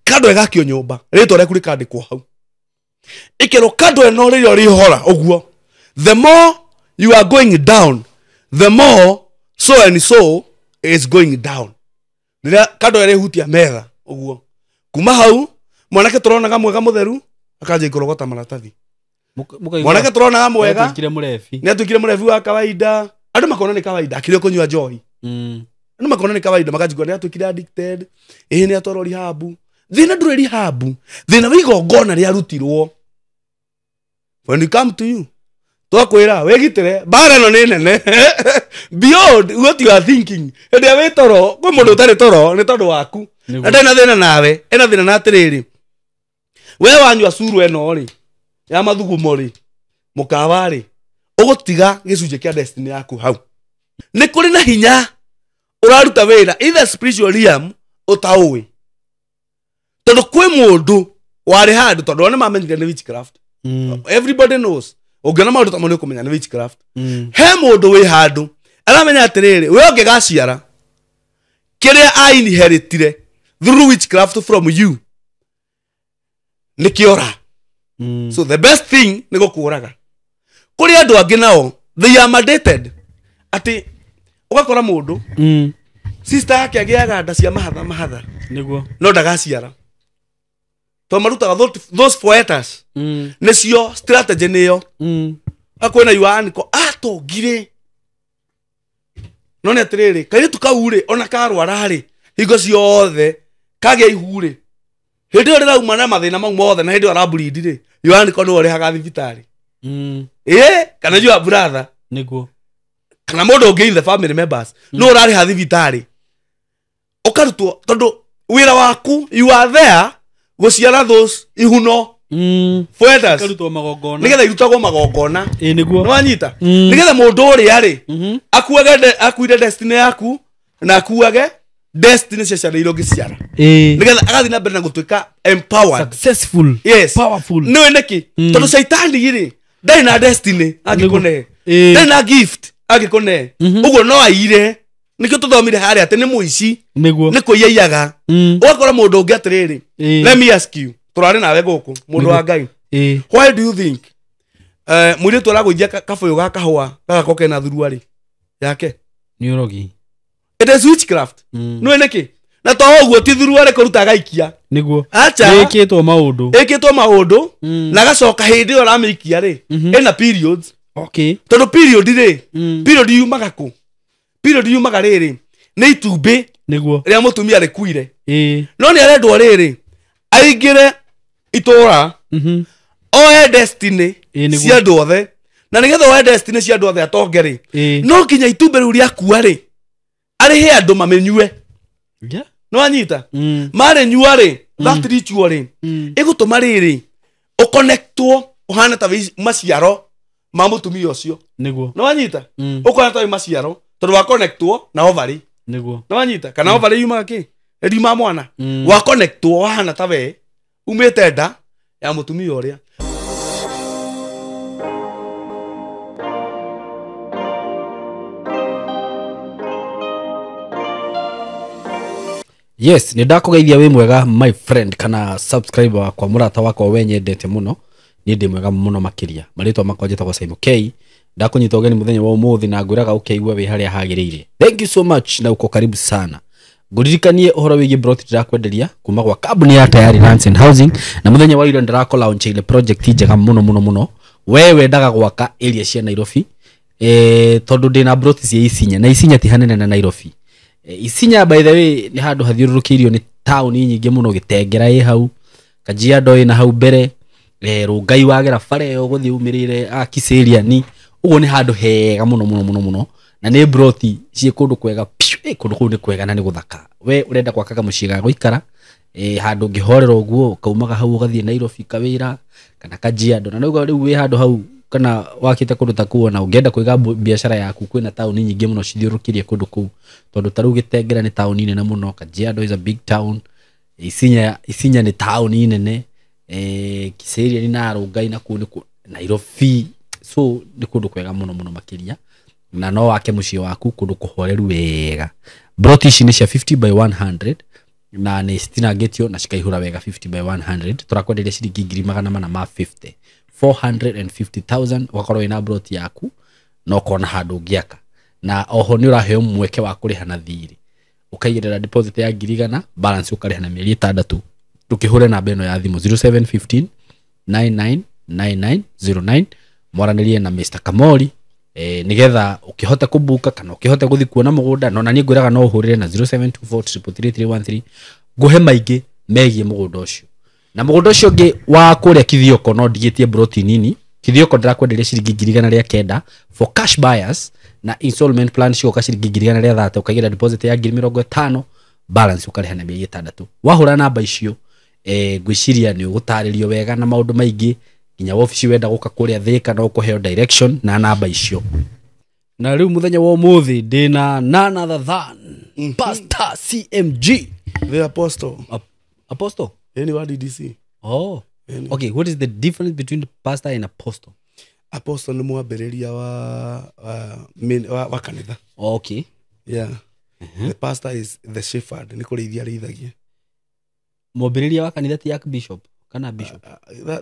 kando egakio nyumba rito rĩaku rĩkandĩkwo hau ikero kando eno rĩrĩa rĩhora ũguo the more you are going down the more so and so is going down rĩrĩa kando ĩrĩhutia metha ũguo kuma hau mwanake tũronaga mwega mũtheru akaja ikorogota maratathi mwanake tũronaga mwega nĩ atuĩkire mũrebi wa kawaida andũ makona nĩ kawaida akĩrĩa kũnyua njohi andũ makona nĩ kawaida makajigua nĩ atuĩkire addicted nĩ atwarwo rihabu thina ndũrĩ rihabu thina wa igongona rĩarutirwo when you come to you twakwĩra wĩgitĩre bara ĩno nĩ nene beyond what you are thinking hĩndĩ wĩ toro kwĩ mũndũ ũtarĩ toro nĩ tondũ waku na ndĩ na thĩna nawe ena thĩna na atĩrĩrĩ we wanyua curu ĩno rĩ ya mathugumo rĩ mũkawa rĩ ũgũtiga gĩcunjĩ kĩa destiny yaku hau nĩ kũrĩ na hinya ũraruta wĩra either spiritual realm ũtaũĩ tondũ kwĩ mũndũ warĩ handũ tondũ nĩ mamenyire nĩ witchcraft everybody knows ũngĩona maũndũ ta mũndũ kũmenya nĩ witchcraft he mũndũ wĩ handũ aramenya atĩrĩrĩ we ũngĩgaciara kĩrĩa ainheritire through witchcraft from you nĩ kĩora so the best thing nĩ gũkũraga kũrĩ andũ angĩ nao they are mandated atĩ ũgakora mũndũ sister yake agĩaga nda cia mahatha niguo no ndagaciara to marutaga those poeters nĩcio strategy nĩyo akwĩna yuaniko atongire no nĩ atĩrĩrĩ kairĩtu kau rĩ ona karwara rĩ hingo ciothe kagĩa ihu rĩ hĩndĩ ĩyo rĩrauma na mathĩna mau mothe na hĩndĩ ĩyo arabulindi rĩ yuaniko nĩwe ũrĩhaga thibitarĩ kana you are brother niguo kana mũndũ ũngĩ in the family members no ũrarĩha thibitarĩ ũkarutwo tondũ wĩra waku you are there gũciara those ihuno poeters karutwo magongona nĩgetha irutagwo magongona nĩguo wanyita nĩgetha mũndũ ũrĩa rĩ akuage destiny yaku na akuage destiny cia ciana iria ũngĩciara nĩgetha agathiĩ na mbere na gũtuĩka empowered successful yes powerful nĩwe nĩkĩ tondũ caitani rĩ ndarĩ na destiny angĩkũne ndarĩ na gift angĩkũne ũguo no aire nĩkĩo tũthomire harĩa atĩ nĩ mũici nĩ kũiyaga ũgakora mũndũ ũngĩ atĩrĩrĩ let me ask you tũrarĩ nawe gũkũ mũndũ wa Ngai why do you think mũirĩtu aragũithia kabũyũ ga kahũa gagakorwo kena thurua rĩ yake nĩ ũrogi it is witchcraft nĩwe nĩkĩ na to ũguo ti thurua rĩ kũruta gaikia nĩguo acha ĩkĩtwo maũndũ na gacoka hĩndĩ ĩyo aramĩikia rĩ ĩna periods okay tondũ period rĩ period yumaga kũ period yumaga rĩrĩ nĩ itumbĩ nĩguo rĩa mũtumia rĩkuire no nĩ arendwo rĩrĩ aingĩre itũra oe destiny cia andũ othe na nĩgetha oe destiny cia andũ othe atonge rĩ no nginya itumbĩ rĩu rĩakua rĩ arĩhe andũ mamenyue no anyita marĩnyua rĩ that ritual rĩ ĩgũtũma rĩrĩ ũconnectwo ũhana ta maciaro ma mũtumia ũcio nĩguo no anyita ũkona ta maciaro tondũ wa connectwo na ovary nĩguo no anyita kana ovary yumaga kĩ riuma mwana wa connectwo wahana ta we umĩte nda ya mũtumia ũrĩa yes nĩ ndakũgeithia wĩ mwega my friend kana subscriber wakwa mũrata wakwa wenyendete mũno nĩ ndĩ mwega mũno makĩria marĩtwa makwa njĩtagwo SYMO ndakũnyita ũgeni mũthenya wa ũmũthĩ na ngwĩraga ũkĩigua wĩ harĩa hagĩrĩire thank you so much na uko karibu sana ngũririkanie ũhoro wĩgiĩ broti ndirakwenderia kuma gwa kambuni ya Tayari Lands and Housing na mũthenya wa ira ndirako launch ile project njega mũno wewe ndaga gwaka area cia Nairobi tondũ ndĩna broti cia Isinya na Isinya ti hanene na Nairobi Isinya by the way nĩ handũ hathiũrũrũkĩirio nĩ town nyingĩ mũno Gĩtengera ĩ hau Kajiado ĩ na hau mbere Rongai wagera bare ũgũthiĩ umĩrĩre Kiseriani ugo ni handũ hega mũno na nĩ broti ciĩ kũndũ kwega kũndũ kũu nĩ kwega na nĩ gũthaka we ũrenda gwakaga mũciĩ ga gũikara handũ ngĩhorera ũguo kaumaga hau ũgathiĩ Nairobi kawĩra kana Kajiado na rĩu wĩ handũ hau kana wakĩte kũndũ ta kuona ũngĩenda kũiga biacara yaku kwĩna taũni nyingĩ mũno cithiũrũrũkĩirie kũndũ kũu tondũ ta rĩu Gĩtengera nĩ taũni nene mũno Kajiado is a big town Isinya nĩ taũni nene Kiseriani na Rongai na kũu nĩ Nairobi so nĩ kũndũ kwega mũno makĩria na no wake mũciĩ waku kũndũ kũhoreru wega broti ici nĩ cia 50 by 100 na nĩ citinangĩtio na cikaihũra wega 50 by 100 tũrakwenderia ciringi 450 450,000 ugakorwo wĩna brot yaku na ũkona handũ ũngĩaka na oho nĩ ũraheo mweke wa kũrĩha na thirĩ ũkaigĩrĩra deposit ya 100 balance ũkarĩha na mĩeri 6 tũkĩhũre namba ĩno ya thimũ 0715 999909 mwaranĩrie na Mr. Kamori nigetha ukihota kubuka kana ukihota guthi kuona mugunda no na ni ngwiraga no uhurire na 0724333313 nguhe maingĩ megie mugunda ucio na mugunda ucio ngi wa kuria Kithioko no ndigitie broti nini Kithioko ndirakwenderia ciringi 900 for cash buyers na installment plan cio ciringi 930 ukagira deposit ya 50 balance ukariha na 6 wahura namba icio ngwiciria ni ugutaririo wega na maundu maingĩ nginya office wenda guka kuria Thika no kuheo direction na namba icio na riu muthenya wa umuthi ndina none other than Pastor CMG the apostle apostle what did he see? Okay, what is the difference between the pastor and apostle? Apostle ni mwambĩrĩria wa kanitha. Okay. Yeah. The pastor is the shepherd ni kũrĩithia rĩithagia. Mwambĩrĩria wa kanitha ti archbishop kana bishop.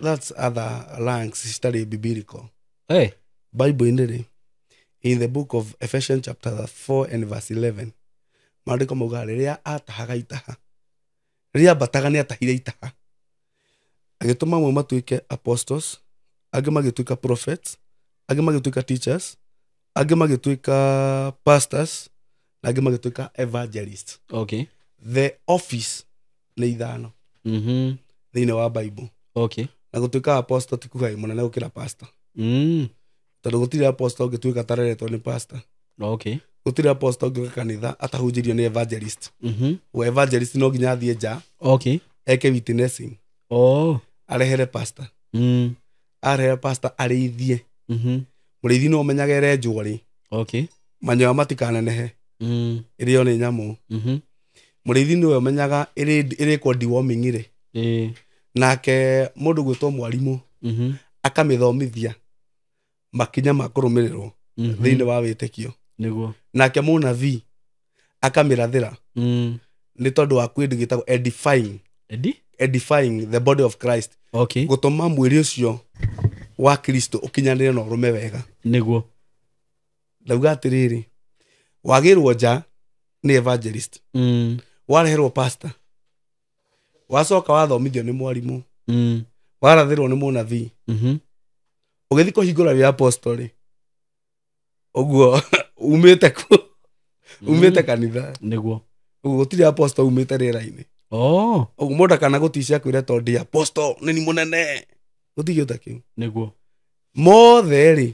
That's other ranks study biblical. Hey. Bible in the book of Ephesians chapter 4 and verse 11. Maandĩko mauga rĩrĩa atahaga itaha. Rĩrĩa bataga nĩ atahire itaha. Agĩtũma amwe matuĩke apostles, angĩ magĩtuĩka prophets, angĩ magĩtuĩka teachers, angĩ magĩtuĩka pastors, na angĩ magĩtuĩka evangelists. Okay. The office nĩ ithano. Thĩinĩ wa Bible. Okay. Na gũtuĩka apostle ti kuga mũnene gũkĩra pastor. Tondũ gũtirĩ apostle ũngĩtuĩka tareretwo nĩ pastor. Okay. Gũtirĩ apostle ũngĩũka kanitha atahunjirio nĩ evangelist. We evangelist no nginya athiĩ nja. Okay. Eke witnessing. Arehere pastor. Arehere pastor arĩithie. Mũrĩithi no ũmenyaga ĩrenjwo rĩ. Okay. Manyua matikanenehe. Ĩrĩo nĩ nyamũ. Mũrĩithi nĩwe ũmenyaga ĩrĩkwo deworming rĩ. Nake mũndũ gwĩtwo mwarimũ akamĩthomithia makinya ma kũrũmĩrĩrwo thĩinĩ wa wĩtĩkio. Niguo. Nake mũnabii akamĩrathĩra nĩ tondũ wa kwĩndigĩtagwo edifying the body of Christ. Okay. Gũtũma mwĩrĩ ũcio wa Kristo ũkinyanĩre na ũrũme wega. Niguo. Ndauga atĩrĩrĩ wagĩrwo nja nĩ evangelist. Wareherwo pastor. Wacoka wathomithio nĩ mwarimũ. Warathĩrwo nĩ mũnabii. Ũgĩthiĩ kũhingũra wĩ apostle rĩ. Ũguo umĩte ku. Umĩte kanitha. Niguo. Ũguo gũtirĩ apostle umĩte rĩera-inĩ. Ũguo mũndũ kana gũticia kwĩra tondũ apostle nĩ mũnene. Gũtigĩũta kĩu. Niguo. Mothe rĩ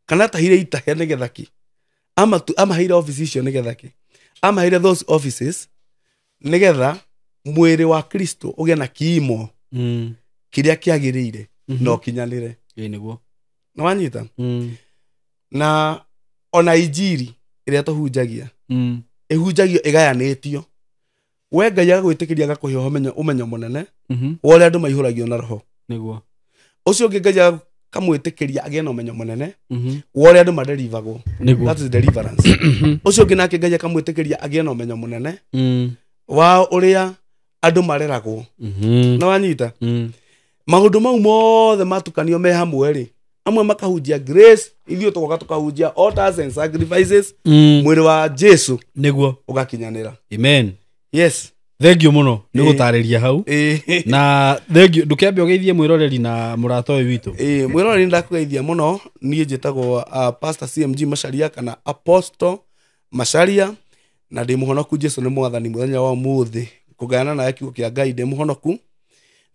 kana tahire itahia nĩgetha kĩ. Amahire office icio nĩgetha kĩ. Amahire those offices nĩgetha mwĩrĩ wa Kristo ũgĩe na kiimo kĩrĩa kĩagĩrĩire no kinyanĩre. Niguo. Na wanyita. Na ona injiri ĩrĩa tũhunjagia ĩhunjagio ĩgayanĩtio. We Ngai agagwĩtĩkĩria agakũhe ũmenyo mũnene wa ũrĩa andũ maihũragio na roho. Niguo. Ũcio ũngĩ Ngai akamwĩtĩkĩria agĩe na ũmenyo mũnene wa ũrĩa andũ maderivagwo. That is deliverance. Ũcio ũngĩ nake Ngai akamwĩtĩkĩria agĩe na ũmenyo mũnene wa ũrĩa andũ mareragwo. Na wanyita. Maũndũ mau mothe matukanio me hamwe rĩ. Amwe makahunjia grace, ithuĩ tũgoka tukahunjia altars and sacrifices. Mwĩrĩ wa Jesu niguo ũgakinyanĩra. Amen. Yes. Thank you muno nĩ gũtarĩria hau. Na thank you ndũkĩambia ũgeithie mwĩroreri na mũrata ũyũ witũ. Mwĩroreri ndakũgeithia muno. Niĩ njĩtagwo Pastor CMG Macharia kana Apostle Macharia na ndĩ mũhonoku Jesu nĩ mwathani mũthenya wa ũmũthĩ. Kũgayana na kiugo kĩa Ngai ndĩ mũhonoku.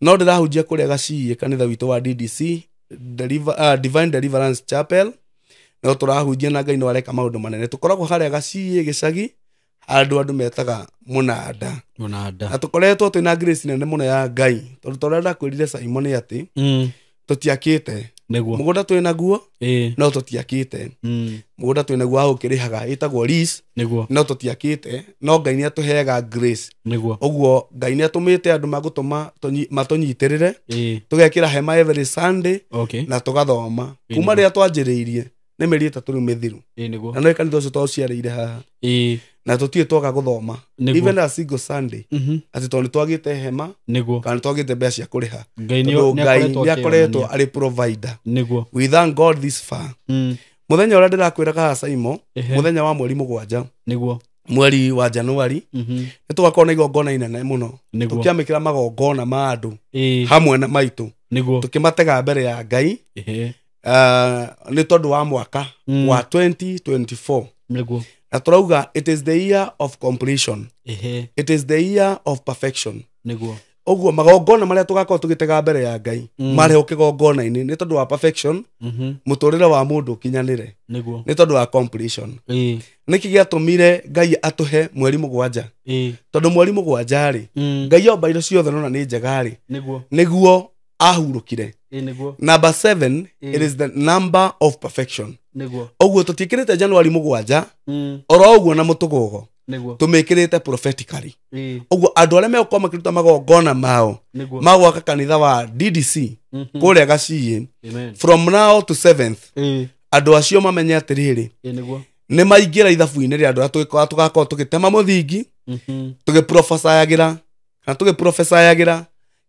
No ndĩrahunjia kũrĩa Gaciĩ kanitha witũ wa DDC Divine Deliverance Chapel. No tũrahunjia na Ngai no areka maũndũ manene. Tũkoragwo harĩa Gaciĩ gĩcagi andũ metaga mũnanda. Na tũkoretwo twĩna grace nene mũno ya Ngai. Tondũ tũrĩa ndakwĩrire SYMO nĩ atĩ tũtiakĩte. Mũgũnda twĩna guo no tũtiakĩte. Mũgũnda twĩna guo ũkĩrĩhaga ĩtagwo lease no tũtiakĩte. No Ngai nĩ atũheaga grace. Ũguo Ngai nĩ atũmĩte andũ magũtũma matũnyitĩrĩre. Tũgekĩra hema every Sunday na tũgathoma. Kuma rĩrĩa twanjĩrĩirie nĩ mĩeri 3 mĩthiru. Na no kanitha ũcio twauciarĩire haha. na tutie twaga guthoma Niguo. even a single Sunday ati to ni twagite hema Niguo. kana twagite mbeca cia kuriha Ngai ni akoretwo ari provider Niguo. we thank God this far muthenya uria ndirakwiraga ha SYMO muthenya wa mweri 7 Niguo. mweri wa January ni tugakona igongona inene muno Niguo. tukiamikira magongona ma andu Eh. hamwe na maitu Niguo. tukimatega mbere ya Ngai Ehe. ni tondu wa mwaka wa 2024 Niguo. na turauga it is the year of completion Ehe. it is the year of perfection Niguo. oguo magongona maria tugakorwo tugitega mbere ya Ngai marĩ ukigongona-inĩ ni tondu wa perfection muturire wa mundu kinyanire Niguo. ni tondu wa completion Eh. niki giatumire Ngai atuhe mweri 7 tondu mweri 7 ri Ngai omba indo ciothe nona ni njega ri Niguo. niguo ahurukire Niguo. number 7 it is the number of perfection Niguo. oguo tutikirite January 7 oro oguo na mutugogo Niguo. tumikirite prophetically oguo andu aria megũkorwo makĩruta magongona mao magwaka kanitha wa DDC kũrĩa Gaciĩ from now to 7th andu acio mamenye atĩrĩrĩ nĩ maingĩra ithabu-inĩ rĩa andũ arĩa tugakorwo tũgĩtema mũthingi tũgĩprophesyagira kana tũgĩprophesyagira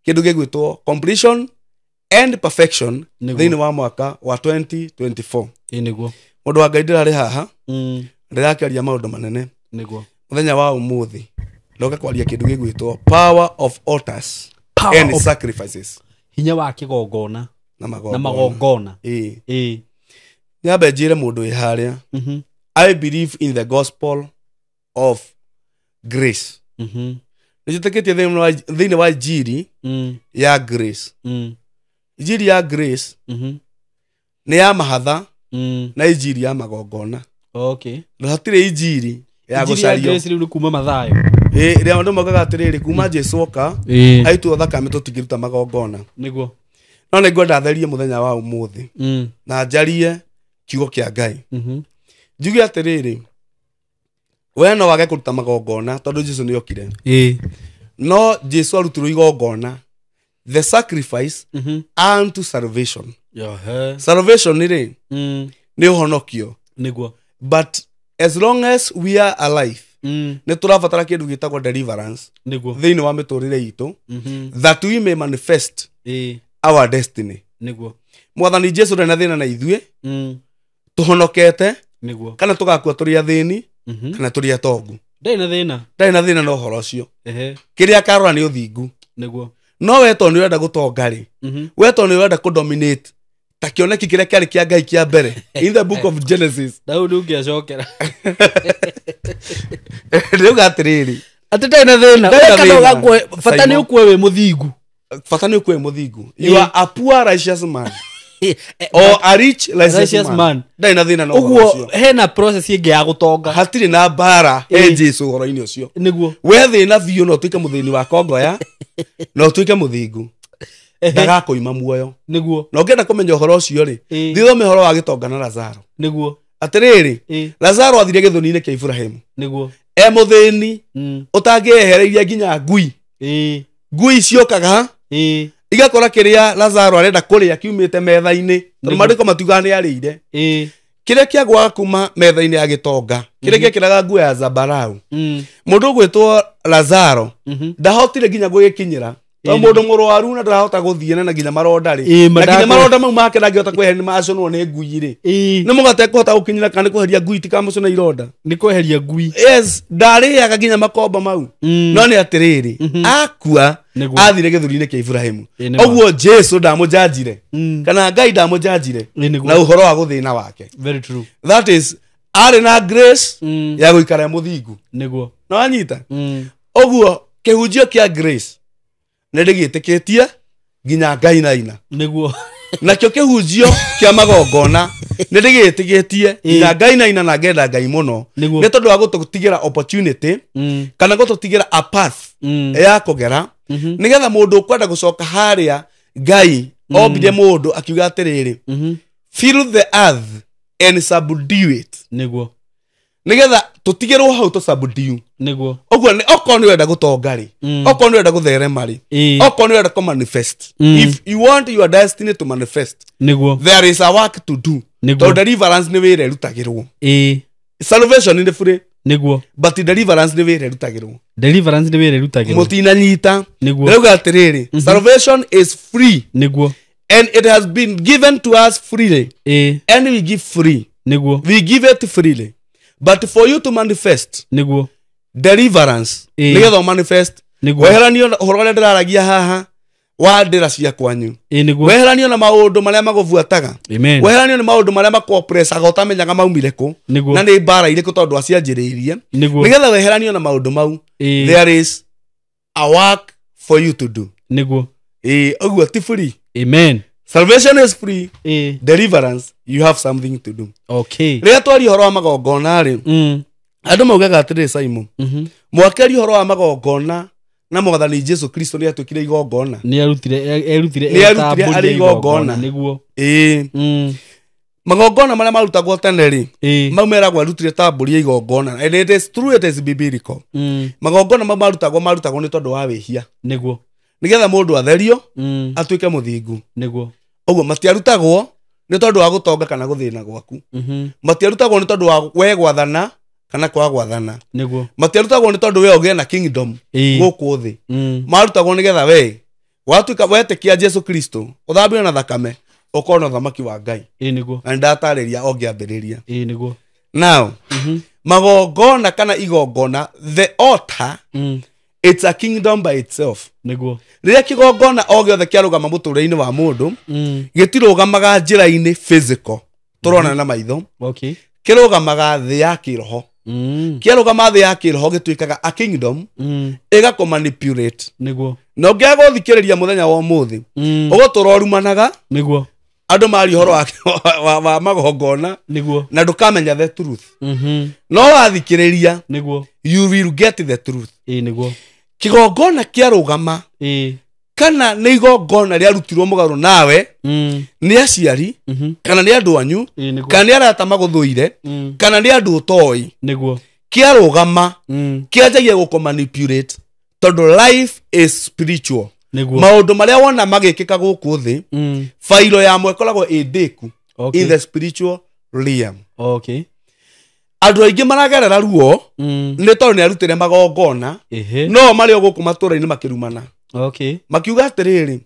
kĩndũ gĩgwĩtwo completion and perfection thĩinĩ wa mwaka wa 2024 mũndũ wa Ngai ndĩrarĩ haha ndĩrakĩaria maũndũ manene muthenya wa umuthi ndoka kwaria kindu gigwitwo power of altars and sacrifices hinya wa kigongona na magongona nyambe njire mundu wi haria I believe in the gospel of grace nijuteketie thĩinĩ wa injiri ya grace injiri ya grace ni ya mahatha na injiri ya magongona hatirĩ injiri ya gucario Grace ri kuma mathayo ria andu maugaga atiriri kuma Jesu oka aitu thakame tutingiruta magongona niguo no nĩ ngwenda therie muthenya wa umuthi na njarie kiugo kia Ngai njuge atiriri we no wage kuruta magongona tondu Jesu nĩ okire no Jesu arutirwo igongona the sacrifice unto salvation salvation ri nĩ ũhonokio niguo but as long as we are alive ne turabatara kindu gitagwo deliverance thĩinĩ wa mĩtũrĩre itũ that we may manifest our destiny mwathani Jesu ndena thĩna na ithuĩ tuhonokete kana tũgakua tũrĩ athĩni kana tũrĩ atongu ndarĩ na thĩna na ũhoro ũcio kĩrĩa karora nĩ ũthingu no we to nĩ ũrenda gũtonga rĩ we to nĩ ũrenda kũdominate ta kĩoneki kĩrĩa kĩarĩ kĩa Ngai kĩa mbere in the book of Genesis Daudi ũngĩacokera rĩu gatirĩrĩ atĩ ndai na thĩna bata nĩ ũkue wĩ mũthingu bata nĩ ũkue mũthingu you are a poor righteous man or a rich righteous man ndai na thĩna no ũguo hena process ĩngĩ ya gũtonga hatirĩ na mbara Jesu ũhoro-inĩ ũcio nĩguo we thĩna biũ no ũtuĩke mũthĩni wa kongoya no ũtuĩke mũthingu ndagakoima muoyo niguo no ngenda kũmenya ũhoro ũcio rĩ thithome ũhoro wa gĩtonga na Lazaro niguo atĩrĩrĩ Lazaro athire gĩthũni-inĩ kĩa Ibrahimu niguo mũthĩni ũtangĩehereirie nginya ngui ciokaga igakora kĩrĩa Lazaro arenda kũrĩa kiumĩte metha-inĩ tondũ maandĩko matiugaga nĩ arĩire kĩrĩa kĩagwaga kuma metha-inĩ ya gĩtonga kĩrĩa gĩekĩraga nguo ya zambarau mũndũ ũgwĩtwo Lazaro ndahotire nginya gwĩkinyĩra mũndũ mũrwaru na ndarahota gũthiĩ na nginya maronda rĩ na nginya maronda mau make ndangĩhota kweheria nĩ maconwo nĩ ngui rĩ nĩ mũgate kũhota gũkinyĩra kana nĩ kweheria ngui ti kamũcona ironda nĩ kweheria ngui yes ndarĩaga nginya makomba mau no nĩ atĩrĩrĩ akua athire gĩthũri-inĩ kĩa Ibrahimu ũguo Jesu ndamũjanjire kana Ngai ndamũjanjire na ũhoro wa gũthĩna wake that is arĩ na grace ya gũikara mũthingu nĩguo no anyita ũguo kĩhunjio kĩa grace nĩ ndĩgĩtĩkĩtie nginya Ngai na ina nĩguo nakĩo kĩhunjio kĩa magongona nĩ ndĩgĩtĩkĩtie nginya Ngai na ina na ngenda Ngai mũno nĩ tondũ wa gũtũtigĩra opportunity kana gũtũtigĩra a path ya kũgera nĩgetha mũndũ ũkwenda gũcoka harĩa Ngai ombire mũndũ akiuga atĩrĩrĩ fill the earth and subdue it nĩguo nĩgetha tũtigĩrwo hau tũsubdue nĩguo ũguo okorwo nĩ wenda gũtonga rĩ okorwo nĩ wenda gũtherema rĩ okorwo nĩ wenda kũ manifest if you want your destiny to manifest nĩguo there is a work to do tondũ deliverance nĩ wĩra ĩrutagĩrwo salvation nĩ free Niguo. But deliverance nĩ wĩra rutagĩrwo. Deliverance nĩ wĩra rutagĩrwo. Mũtinanyita. Niguo. Rauga atĩrĩrĩ. Salvation is free. Niguo. And it has been given to us freely. And we give free. Niguo. We give it freely. But for you to manifest. Niguo. Deliverance. Nĩgetha manifest. Niguo. Weheranio ũhoro ũrĩa ndĩraragia haha. Wa ndĩra cia kwanyu. Niguo. Weheranio na maũndũ marĩa magũbuataga. Amen. Weheranio na maũndũ marĩa makũoppressaga ũtamenyaga maumire kũ. Na nĩ mbara irĩkũ tondũ acianjĩrĩirie. Nĩgetha weheranio na maũndũ mau. There is a work for you to do. Niguo. Ũguo ti free. Amen. Salvation is free. Deliverance, you have something to do. Okay. Rĩrĩa twari ũhoro wa magongona rĩ. Andũ maugaga atĩrĩ SYMO. Mwakeri ũhoro wa magongona na Mwathani Jesu Kristo nĩ atuĩkire igongona. Nĩ erutire arĩ igongona. Niguo. Magongona marĩa marutagwo tene rĩ. Mau meragwo arutire ta mbũri ya igongona. And it is true, it is biblical. Magongona mau marutagwo nĩ tondũ wa wĩhia. Niguo. Nĩgetha mũndũ atherio atuĩke mũthingu. Niguo. Ũguo matiarutagwo nĩ tondũ wa gũtonga kana gũthĩna gwaku. Matiarutagwo nĩ tondũ wa we gwathana kana kwa gwathana. Niguo. Matiarutagwo nĩ tondũ we ũgĩe na kingdom gũkũ thĩ. Marutagwo nĩgetha we watuĩka wetĩkia Jesu Kristo ũthambio na thakame ũkorwo na thamaki wa Ngai. Niguo. Na ndatarĩria ongĩambĩrĩria. Niguo. Now, magongona kana igongona, the altar, it's a kingdom by itself. Niguo. Rĩrĩa kĩgongona o gĩothe kĩarũgama mũtũrĩre-inĩ wa mũndũ, gĩtirũgamaga njĩra-inĩ physical. Tũrona na maitho. Okay. Kĩrũgamaga thĩ ya kĩroho. Kĩarũgama thĩ ya kĩroho gĩtuĩkaga a kingdom, ĩgakũmanipulate. Niguo. Na ũngĩaga gũthikĩrĩria mũthenya wa ũmũthĩ, ũgũtũrorumanaga. Niguo. Andũ mari ũhoro wa magongona. Niguo. Na ndũkamenya the truth. No wathikĩrĩria. Niguo. You will get the truth. Niguo. Kĩgongona kĩarũgama. Kana nĩ igongona rĩarutirwo mũgarũ nawe. Nĩ aciari. Kana nĩ andũ anyu. Kana nĩ arata magũthũire. Kana nĩ andũ ũtoĩ. Niguo. Kĩarũgama. Kĩanjagia gũkũmanipulate. Tondũ life is spiritual. Maũndũ marĩa wona magĩkĩka gũkũ thĩ. Failo ya mwe ĩkoragwo ĩndĩku. In the spiritual realm. Okay. Andũ aingĩ maragerera ruo nĩ tondũ nĩ arutĩre magongona. No marĩ o gũkũ matũũra-inĩ makĩrumana. Okay. Makiuga atĩrĩrĩ.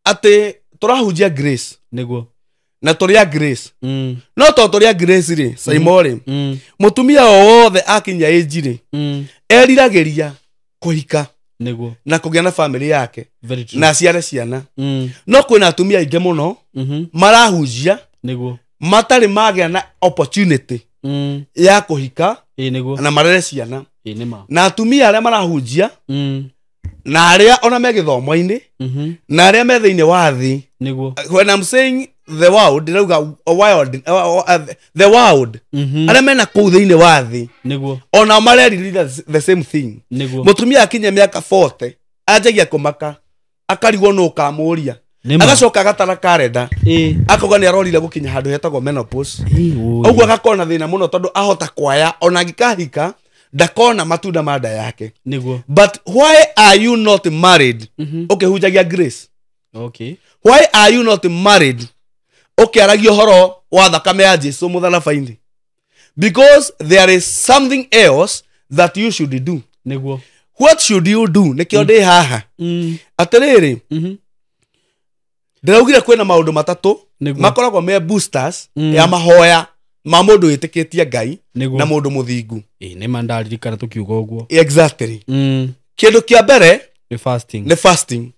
Atĩ tũrahunjia grace. Niguo. Na tũrĩa grace. No to tũrĩa grace rĩ, SYMO rĩ. Mũtumia o wothe akinya age rĩ. Eriragĩria kũhika. Niguo. Na kũgĩa na family yake. Na aciare ciana. No kwĩna atumia aingĩ mũno marahunjia. Niguo. Matarĩ magĩa na opportunity ya kũhika. Na marere ciana. Na atumia arĩa marahunjia. Na arĩa ona me gĩthomo-inĩ. Na arĩa me thĩinĩ wa thĩ. Niguo. When I'm saying the world, the world. Arĩa mena kũu thĩinĩ wa thĩ. Niguo. Ona mareriria the same thing. Niguo. Mũtumia akinya mĩaka 40 anjagia kũmaka. Akarigwo nũ kamũria. Agacoka agatara kalenda. Akauga nĩ arorire gũkinya handũ hetagwo menopause. Ũguo agakona thĩna mũno tondũ ahota kwaya ona angĩkahika ndakona matunda ma nda yake. Niguo. But why are you not married? Ũkĩhunjagia grace. Okay. Why are you not married? Ũkĩaragia ũhoro wa thakame ya Jesu mũtharaba-inĩ. Because there is something else that you should do. Niguo. What should you do? Nĩkĩo ndĩ haha. Atĩrĩrĩ. Ndĩraugire kwĩna maũndũ matatũ makoragwo me boosters ya mahoya ma mũndũ wĩtĩkĩtie Ngai na mũndũ mũthingu. Nĩ mandaririkana tũkiuga ũguo. Exactly. Kĩndũ kĩa mbere nĩ fasting. Nĩ fasting.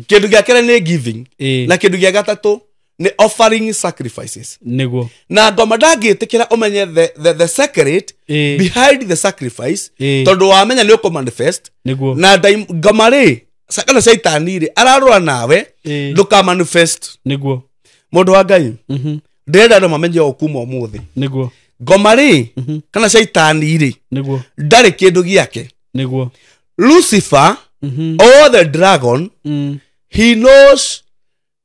Kĩndũ gĩa kerĩ nĩ giving. Na kĩndũ gĩa gatatũ nĩ offering sacrifices. Niguo. Na ngoma ndangĩtĩkĩra ũmenye the secret behind the sacrifice tondũ wamenya nĩ ũkũmanifest. Niguo. Na ngoma rĩ kana Saitani rĩ ararũa nawe ndũkamanifest. Niguo. Mũndũ wa Ngai. Ndĩrenda andũ mamenye ũkuma ũmũthĩ. Niguo. Ngoma rĩ kana Saitani rĩ ndarĩ kĩndũ gĩake. Niguo. Lucifer or the dragon, he knows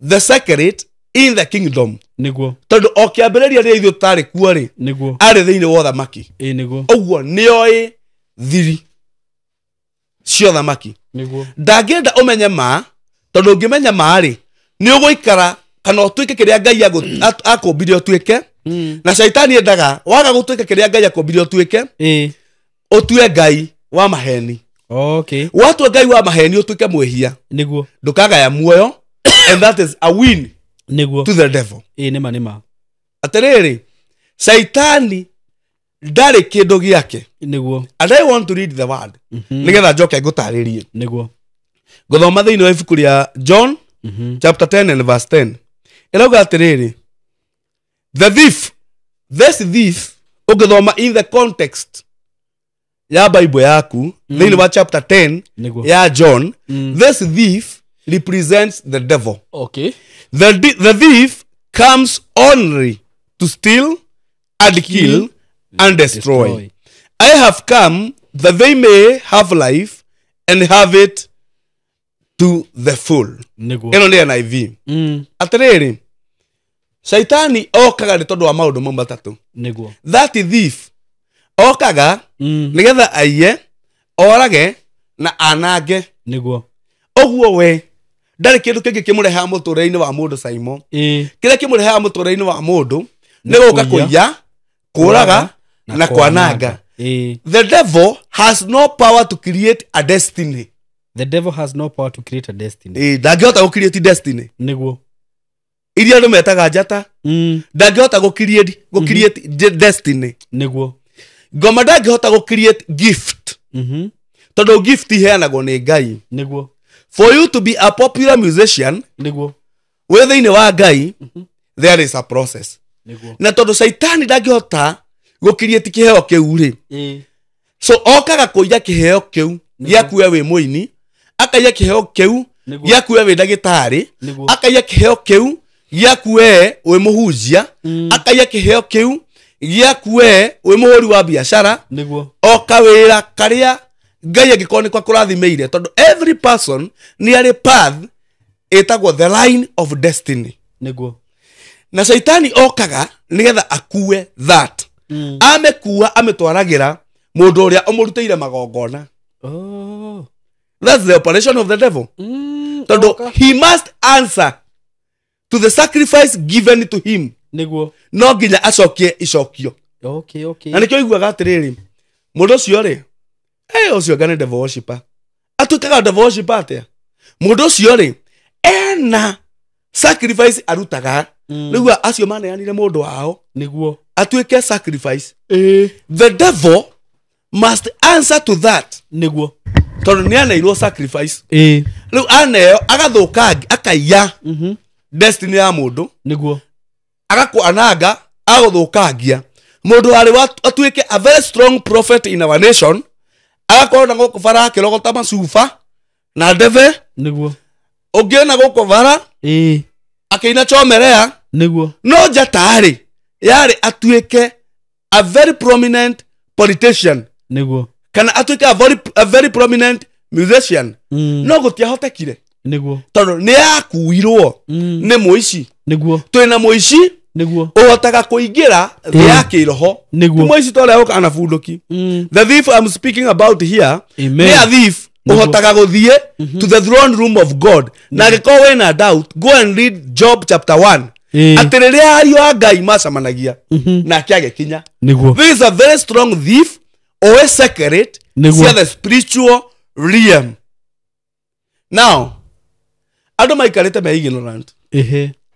the secret in the kingdom. Niguo. Tondũ o kĩambĩrĩria rĩa ithuĩ tũtarĩ kuo rĩ arĩ thĩinĩ wa ũthamaki. Niguo. Ũguo nĩoĩ thiri cia ũthamaki. Niguo. Ndangĩenda ũmenye ma tondũ ũngĩmenya ma rĩ nĩ ũgũikara kana ũtuĩke kĩrĩa Ngai akũmbire ũtuĩke na shaitani endaga waga gutuika kiria Ngai akombire utuike utue Ngai wa maheni. Okay. Watu Ngai wa maheni utuike mwehia. Niguo. Ndukaga ya muoyo and that is a win. Niguo. To the devil. Nima. Aterere shaitani ndari kindu giake. Niguo. And I want to read the word. Nigetha njoke ngutaririe. Niguo. Guthoma thiini wa ibuku ria John chapter 10 and verse 10. Irauga aterere this thief ugithoma in the context ya Bible yaku thiini wa chapter 10 ya John, this thief represents the devil. Okay. The thief comes only to steal and kill and destroy. I have come that they may have life and have it to the full. Ino ni NIV. Aterere shaitani okaga ni tondu wa maundu matatu. Niguo. That thief okaga nigetha aiye orage na anage. Niguo. Oguo we ndari kindu kingi kimureha muture-ini wa mundu SYMO. Kiria kimureha muture-ini wa mundu ni guka kuiya, kuraga na kwananga. The devil has no power to create a destiny. The devil has no power to create a destiny. Ndangihota gu create destiny. Niguo. Iria andu metaga njata. Ndangihota gu create destiny. Niguo. Ngoma ndangihota gu create gift. Tondu gift iheanagwo ni Ngai. Niguo. For you to be a popular musician, niguo, we thiini wa Ngai, there is a process. Niguo. Na tondu shaitani ndangihota gukiria ti kiheo kiu ri. So okaga kuiya kiheo kiu giaku we wi muini, akaiya kiheo kiu giaku we wi ndagitari, akaiya kiheo kiu giaku we wi muhunjia, akaiya kiheo kiu giaku we wi muhuri wa biashara. Niguo. Okawira karia Ngai agikoni kwa kurathimeire, tondu every person ni ari path etagwo the line of destiny. Niguo. Na shaitani okaga nigetha akue that. Amekuwa ametwaragira mundu uria umurutire magongona. Oh. That's the operation of the devil. Tondu he must answer to the sacrifice given to him. Niguo. No nginya acokie icokio. Okay, okay. Na nikyo iguaga atiriri, mundu ucio ri ucio ngane devil worshipper. Atuikaga devil worshipper atia? Mundu ucio ri ena sacrifice arutaga. Niguo acio maneanire mundu wao. Niguo atuike sacrifice. The devil must answer to that. Niguo tondu ni aneirwo sacrifice. Riu aneo agathukangi akaiya destiny ya mundu. Niguo agakwananga aguthukangia mundu wari atuike a very strong prophet in our nation. Agakorwo na guku bara akirogota macuba na ndeve. Niguo ungiona guku bara akiina chomerea. Niguo no njatari yari atuike a very prominent politician. Niguo kana atuike a very prominent musician. No gutiahotekire. Niguo tondu ni akuirwo ni muici. Niguo twina muici. Niguo uhotaga kuingira thi ya kiroho. Niguo muici tole uka na funduki. The thief I'm speaking about here, ni a thief uhotaga guthie to the throne room of God. Na giko wena doubt, go and read Job chapter 1. Atiriria ario a Ngai macamanagia na kiage kinya. This is a very strong thief or a secret see the spiritual realm. Now ado maikarite me ignorant.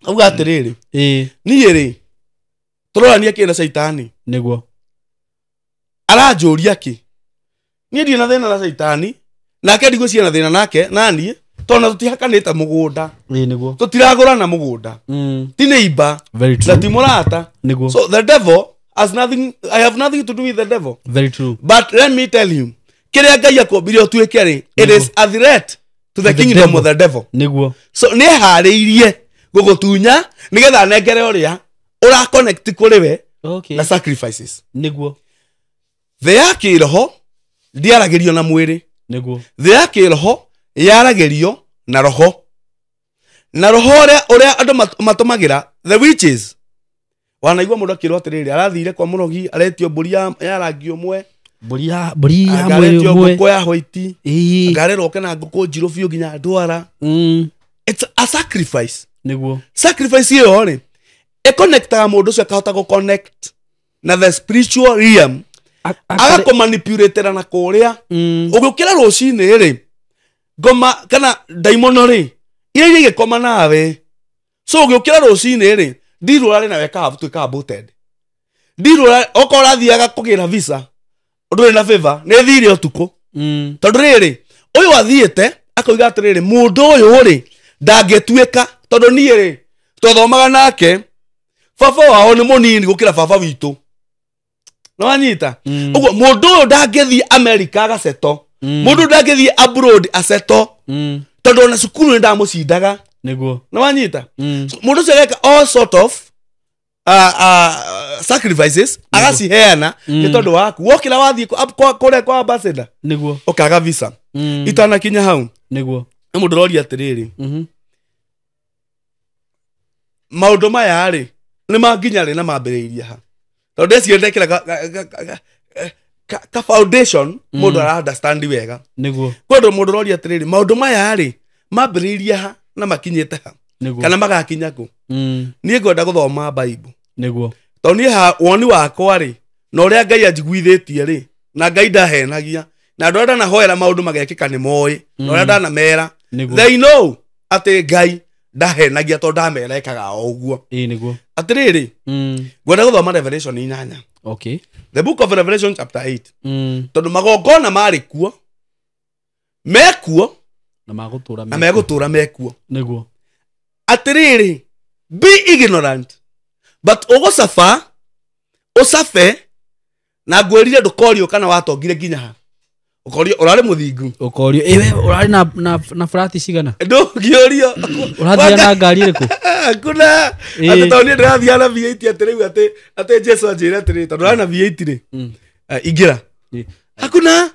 Uga atiriri niĩ ri turorania kina shaitani. Niguo aranjuria ki niĩ ndina thina na shaitani nake ndigo ciana thina nake nani tona tutihakanite mugunda. Niguo tutiragurana mugunda ti neighbor na ti murata. So the devil has nothing, I have nothing to do with the devil. Very true. But let me tell you, kiria Ngai akombire utuike ri, it is a threat to the kingdom of the devil. Niguo so ni hariirie gugutunya nigetha nengere uria ura connect kuriwe na sacrifices. Niguo the yake roho ndiaragirio na mwiri. Niguo the yake roho yaragirio na roho uria andu matumagira the witches. Wanaigua mundu akirwo atiriri arathire kwa murogi aretio mburi ya rangi umwe, mburi ya mwiri umwe, nguku ya hoiti, ngarerwo kana nguku njiru biu nginya ndwara. It's a sacrifice. Niguo sacrifice iyo ri connectaga mundu cio akahota go connect na the spiritual realm agako manipulate na kuria ugukira rucini ri ngoma kana daimono ri ire igikoma nawe so ugukira rucini ri ndirurare nawe ka have to ka booted ndirurare okora thiaga kugira visa nduri na favor ne thire otuko tondu riri uyu athiete akoiga atiriri mundu uyu ri ndangetuika tondu nie ri tuthomaga nake baba wao ni munini gukira baba witu no anyita uguo mundu uyu ndangethi America agaseto mundu ndangethi abroad aseto tondu na cukuru ndamucindaga niguo no anyita mundu cereka all sort of sacrifices agaciheana ni tondu waku wokira wathie kure kwa ambassador niguo okaga visa itana kinya hau niguo ni mundu rori atiriri maundu maya ri ni manginya ri na mambiriiria ha tondu eci ndekira ka foundation mundu ara understand wega niguo kwendu mundu rori atiriri maundu maya ri mambiriiria ha na makinyete ha kana magakinya ku nie ngwenda guthoma Bible niguo tondu ha woni wakwa ri na uria Ngai anjiguithitie ri na Ngai ndahenagia na andu arĩa ndanahoera maundu magekĩka nĩ moĩ na ũrĩa ndanamera they know atĩ Ngai ndahenagia tondũ ndamera ekaga o ũguo niguo atĩrĩrĩ ngwenda gũthoma Revelation 8 okay the book of Revelation chapter 8 tondũ magongona marĩ kuo mekuo na megũtũra mekuo niguo atĩrĩrĩ be ignorant but ũgũcaba ũcabe na ngwĩrire ndũkorio kana watongire nginya ha ukorio urari muthingu ukorio ewe urari na frati cigana ndungiorio urathia na ngari iriku kuna ati toni ndirathia na V8 atiriu ati Jesu anjira atiri tondu urari na V8 ri ingira hakuna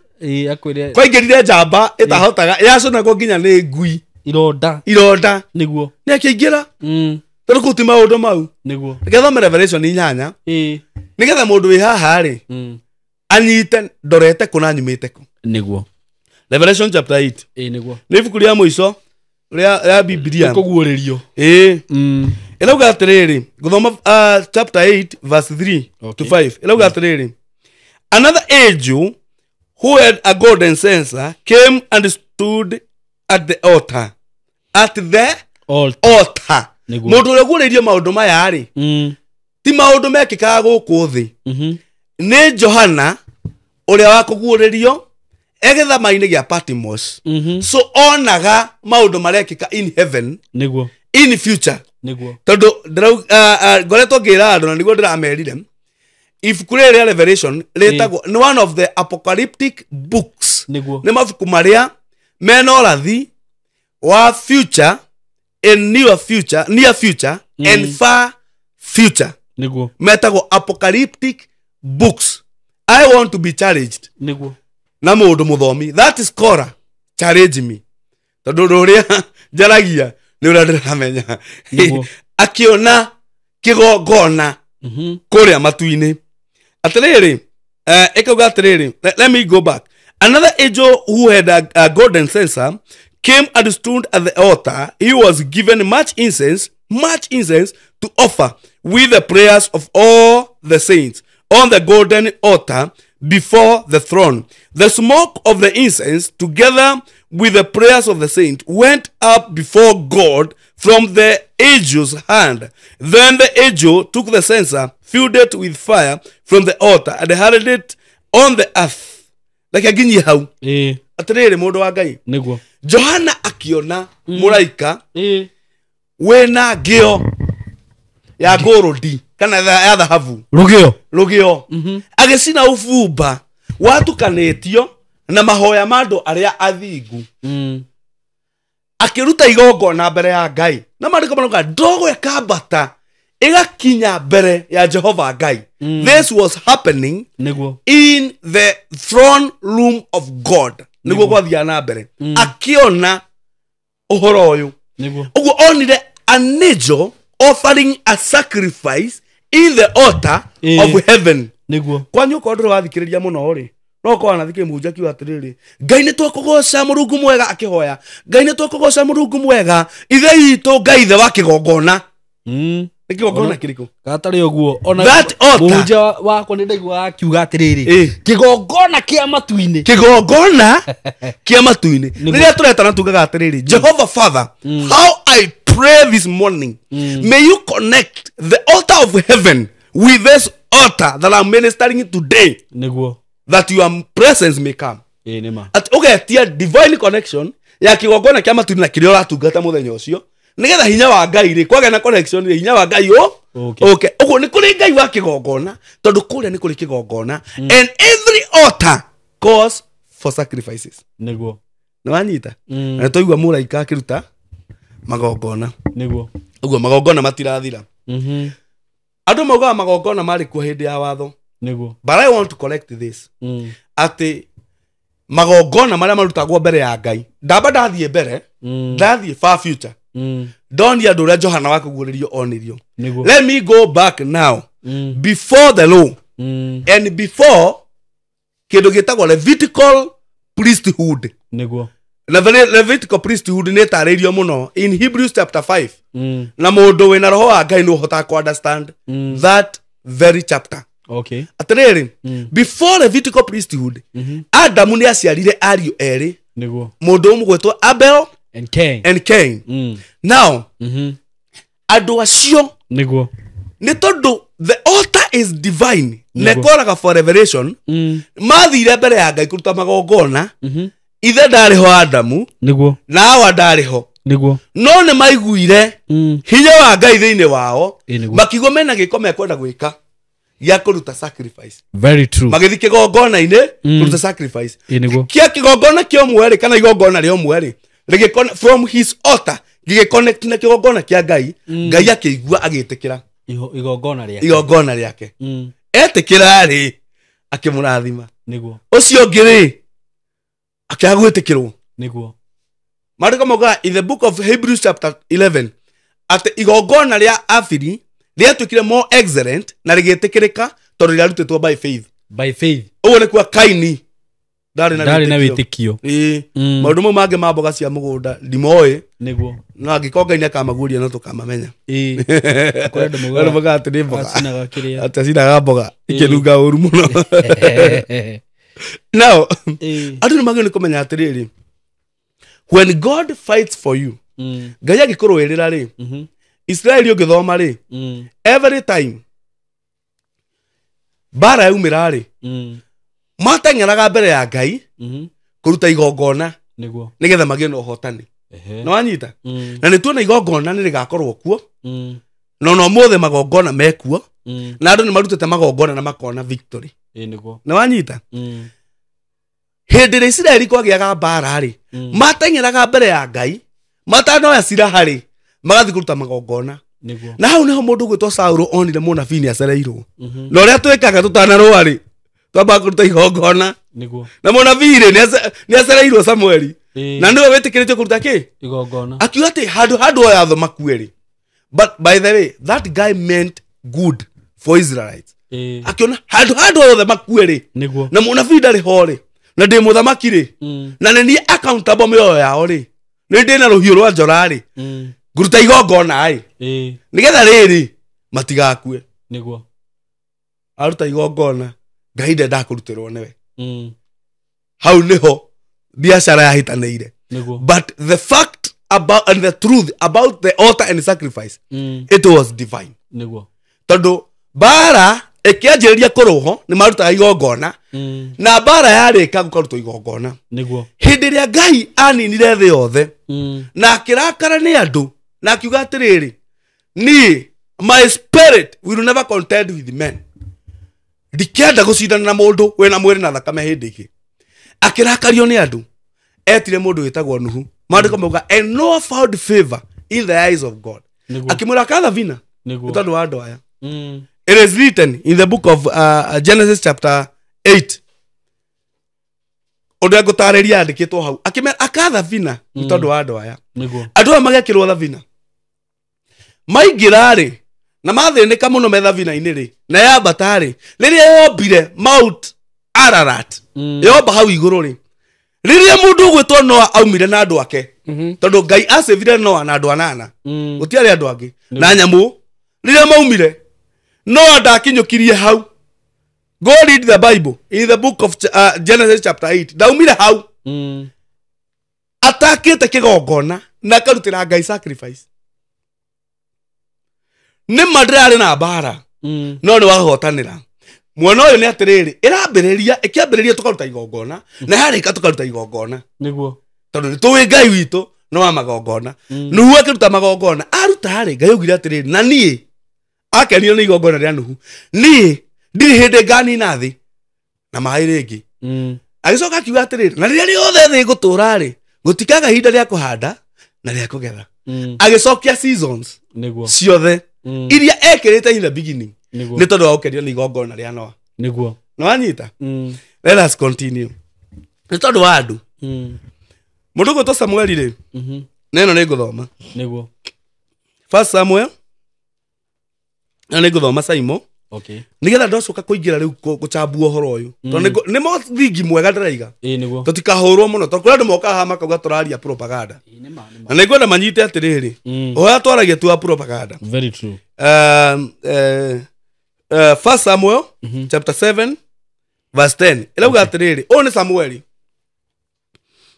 akwire kwa ingirire njamba itahotaga yacuna ko nginya ni ngui ironda niguo ni akiingira tondu kuti maundu mau niguo ngethoma Revelation 8 nigetha mundu wi haha ri anyite ndorete kuna nyumite ku niguo Revelation chapter 8 niguo ni ibuku ria muico ria Biblia kuguurerio ilauga atiriri guthoma chapter 8 verse 3 to 5 ilauga atiriri another angel who had a golden censer came and stood at the altar mundu uria guurerio maundu maya ri ti maundu mekikaga guku thi ni Johana uria wakuguurerio egethama-ini gia Patmos so onaga maundu marekika in heaven niguo in future niguo tondu ngoretwo ngira andu na niguo ndiramerire ibuku ria Revelation retagwo ni one of the apocalyptic books niguo ni mabuku maria mena ũrathi wa future and near future and far future niguo metagwo apocalyptic books. I want to be challenged niguo na mundu muthomi that is Kora challenge me tondu ruria njaragia ni uria ndiramenya akiona kigongona kuria matu-ini atiriri ekauga atiriri let me go back another angel who had a golden censer came and stood at the altar. He was given much incense to offer with the prayers of all the saints on the golden altar before the throne. The smoke of the incense, together with the prayers of the saints, went up before God from the angel's hand. Then the angel took the censer, filled it with fire from the altar, and hurled it on the earth. Like aginyi hau. Atiriri mundu wa Ngai. Niguo. Johana akiona muraika wena ngio ya gorodi kana ya dhahabu rugio agicina ufumba watukanetio na mahoya mandu aria athingu akiruta igongona mbere ya Ngai na mariko manoga ndogo ekambata igakinya mbere ya Jehova Ngai. This was happening in the throne room of God. Niguo gwathia na mbere akiona uhoro uyu uguo onire an angel offering a sacrifice in the altar of heaven. Niguo kwanyu ko ndro wathikiriria muno ri no ko anathike muja kiwa atiriri Ngai ni twakugoca Murungu mwega akihoya Ngai ni twakugoca Murungu mwega ithe itu Ngai ithe wa kigongona Nikigongona kiriko. Gatari oguo. Ona That altar. Muhunjia wako ni ndaigua akiuga atiriri. Kigongona kia matu-ini. Kigongona kia matu-ini. Riria turetana tugaga atiriri. Jehovah Father, how I pray this morning. May you connect the altar of heaven with this altar that I'm ministering today. Niguo. That your presence may come. Nima. Okay, tia divine connection ya kigongona kia matu-ini na kirio ratungata muthenya ucio. Nigetha hinya wa Ngai ri kwage na connection ri hinya wa Ngai okay ugo ni kuri Ngai wa kigongona tondu kuria ni kuri kigongona and every altar calls for sacrifices. Niguo. Na wanyita na toigwa muraika akiruta magongona. Niguo. Ugo magongona matirathira. Andu mauga magongona mari ku hindi ya watho. Niguo. But I want to correct this. Ati magongona maria marutagwo mbere ya Ngai ndamba ndathie mbere ndathie far future. Don't ya dora Johana wakuguririo onirio. Let me go back now. Before the law and before kido gitagwo Levitical priesthood. Niguo. Na Levitical priesthood ne tarerio muno in Hebrews chapter 5. Na mundu wina roho wa Ngai no hota ku understand that very chapter. Okay. Atiriri before Levitical priesthood Adamu ni aciarire ariu eri. Niguo. Mundu umugwetwo Abel and Cain. Now, andu acio niguo ni tondu the altar is divine. Nekoraga for revelation. Mathire mbere ya Ngai kuruta magongona. Ithe ndariho Adamu. Niguo. Na Hawa ndariho. Niguo. No ne maiguire hinya wa Ngai thiini wao. Makigo mena giko mekwenda gwika ya kuruta sacrifice. Very true. Magithi kigongona-ini kuruta sacrifice. Kia kigongona kio mweri kana igongona rio mweri. From his altar gigiconnect na kigongona kia Ngai. Ngai akigua agitikira igongona riake. Etikira ri akimurathima. Niguo. Ucio ngiri akiagwitikirwo. Niguo. Mariko moga in the book of Hebrews chapter 11 at igongona ria Afiri riatukire more excellent na rigitikirika tondu riarutitwo by faith. By faith. Ugo ni kwa Kaini ndari na witikio. Maundu mo mange mamboga cia mugunda ndimoe. Niguo. No agikonga ni akamaguria no tukamamenya. Kwenda mugo. Wala mboga ati mboga. Asinaga kiria. Atasinaga mboga. Ikiruga uru muno. Now, andu ni magene kumenya atiriri. When God fights for you, Ngai agikurwirira ri. Israeli ugithoma ri. Every time bara yaumira ri. Matengeraga mbere ya Ngai kuruta igongona. Niguo. Nigetha magie no hotani. No anyita. Na ni tuona igongona ni rigakorwo kuo. No mothe magongona mekuo. Na andu ni marutete magongona na makona victory. Niguo. No anyita. Hindi ri Israeli kwagiaga bara ri. Matengeraga mbere ya Ngai. Matanoya ciraha ri. Magathi kuruta magongona. Niguo. Na hau niho mundu gwitwo Saul onire munabii ni acereirwo. No ria twikaga tutanarua ri. Twamba kuruta igongona. Niguo. Na munabii ri ni acereirwo Samueli. Na niwe wetikiritio kuruta ki? Igongona. Akiuga ati handu ya thomaku ri. But by the way, that guy meant good for Israelites. Akiona handu ya thomaku ri. Niguo. Na munabii ndari ho ri. Na ndi muthamaki ri. Na ni accountable mioyo yao ri. Ni ndi na ruhiu rwa njora ri. Guruta igongona ai. Nigetha riri matigakue. Niguo. Aruta igongona. Ngai ndenda kurutirwo niwe. Hau niho biashara yahitaneire. But the fact about and the truth about the altar and the sacrifice, it was divine. Niguo. Tondu bara ekianjiriria kuruho ni maruta igongona na bara yarika gukaruta igongona. Niguo. Hindi ria Ngai aninire thi yothe na akirakara ni andu na akiuga atiriri ni my spirit will never contend with men. Ndikienda gucindana na mundu wena mwiri na thakame hindi iki. Akirakario ni andu etire mundu witagwo Nuhu. Maandiko mauga and Noah found favor in the eyes of God. Akimwira katha vina utandu wa andu aya. It is written in the book of Genesis chapter 8. Ondo agutareria andikitwo hau. Akimera akatha vina utandu wa andu aya. Andu aya magekirwo thavina. Maingira ri na mathinika muno metha vina ini ri na yambata ri riria yombire Mount Ararat yomba hau iguru ri riria mundu gwitwo Noah aumire na andu ake tondu Ngai acevire Noah na andu anana gutiari andu angi na nyamu rĩrĩa maumire no ndakinyũkirie hau. Go read the Bible in the book of Genesis chapter 8. Ndaumire hau. Atakĩte kĩgongona na akarutĩra Ngai sacrifice. Nĩ madrarĩ na mbara. No nĩ wahotanĩra. Mwana ũyũ nĩ atĩrĩrĩ, ĩkĩambĩrĩria tũkaruta igongona na harĩka tũkaruta igongona. Niguo. Tondũ nĩ tũĩ Ngai witũ no wa magongona. Nuhu akĩruta magongona, aruta harĩ Ngai augire atĩrĩrĩ, na niĩ akenio nĩ igongona rĩa Nuhu. Niĩ ndirĩ hĩndĩ nganina thĩ na maaĩ rĩngĩ. Agĩcoka akiuga atĩrĩrĩ, na rĩrĩa rĩothe thĩ ĩgũtũũra rĩ, gũtikaga ihinda rĩa kũhanda na rĩa kũgetha. Agĩcokia seasons ciothe iria ekĩrĩte in the beginning. Nĩ tondũ wa gũkenio nĩ igongona rĩa Noa. Niguo. No anyita? Let us continue. Nĩ tondũ wa andũ. Mũndũ gwĩtwo Samueli rĩ, na ĩno nĩ ngũthoma. Niguo. 1 Samuel na nĩ ngũthoma SYMO. Okay. Nigetha ndocoka kũingĩra rĩu gũchambua ũhoro ũyũ. Tondũ nĩ mũthingi mwega ndĩraiga. Niguo. Tũtikahũrwo mũno. Tondũ kũrĩ andũ mokaga haha makauga tũraria propaganda. Na nĩ ngwenda manyite atĩrĩrĩ. Ũrĩa twaragia tu wa propaganda. Very true. 1 Samuel chapter 7 verse 10. Ilauga atĩrĩrĩ. Ũyũ nĩ Samueli.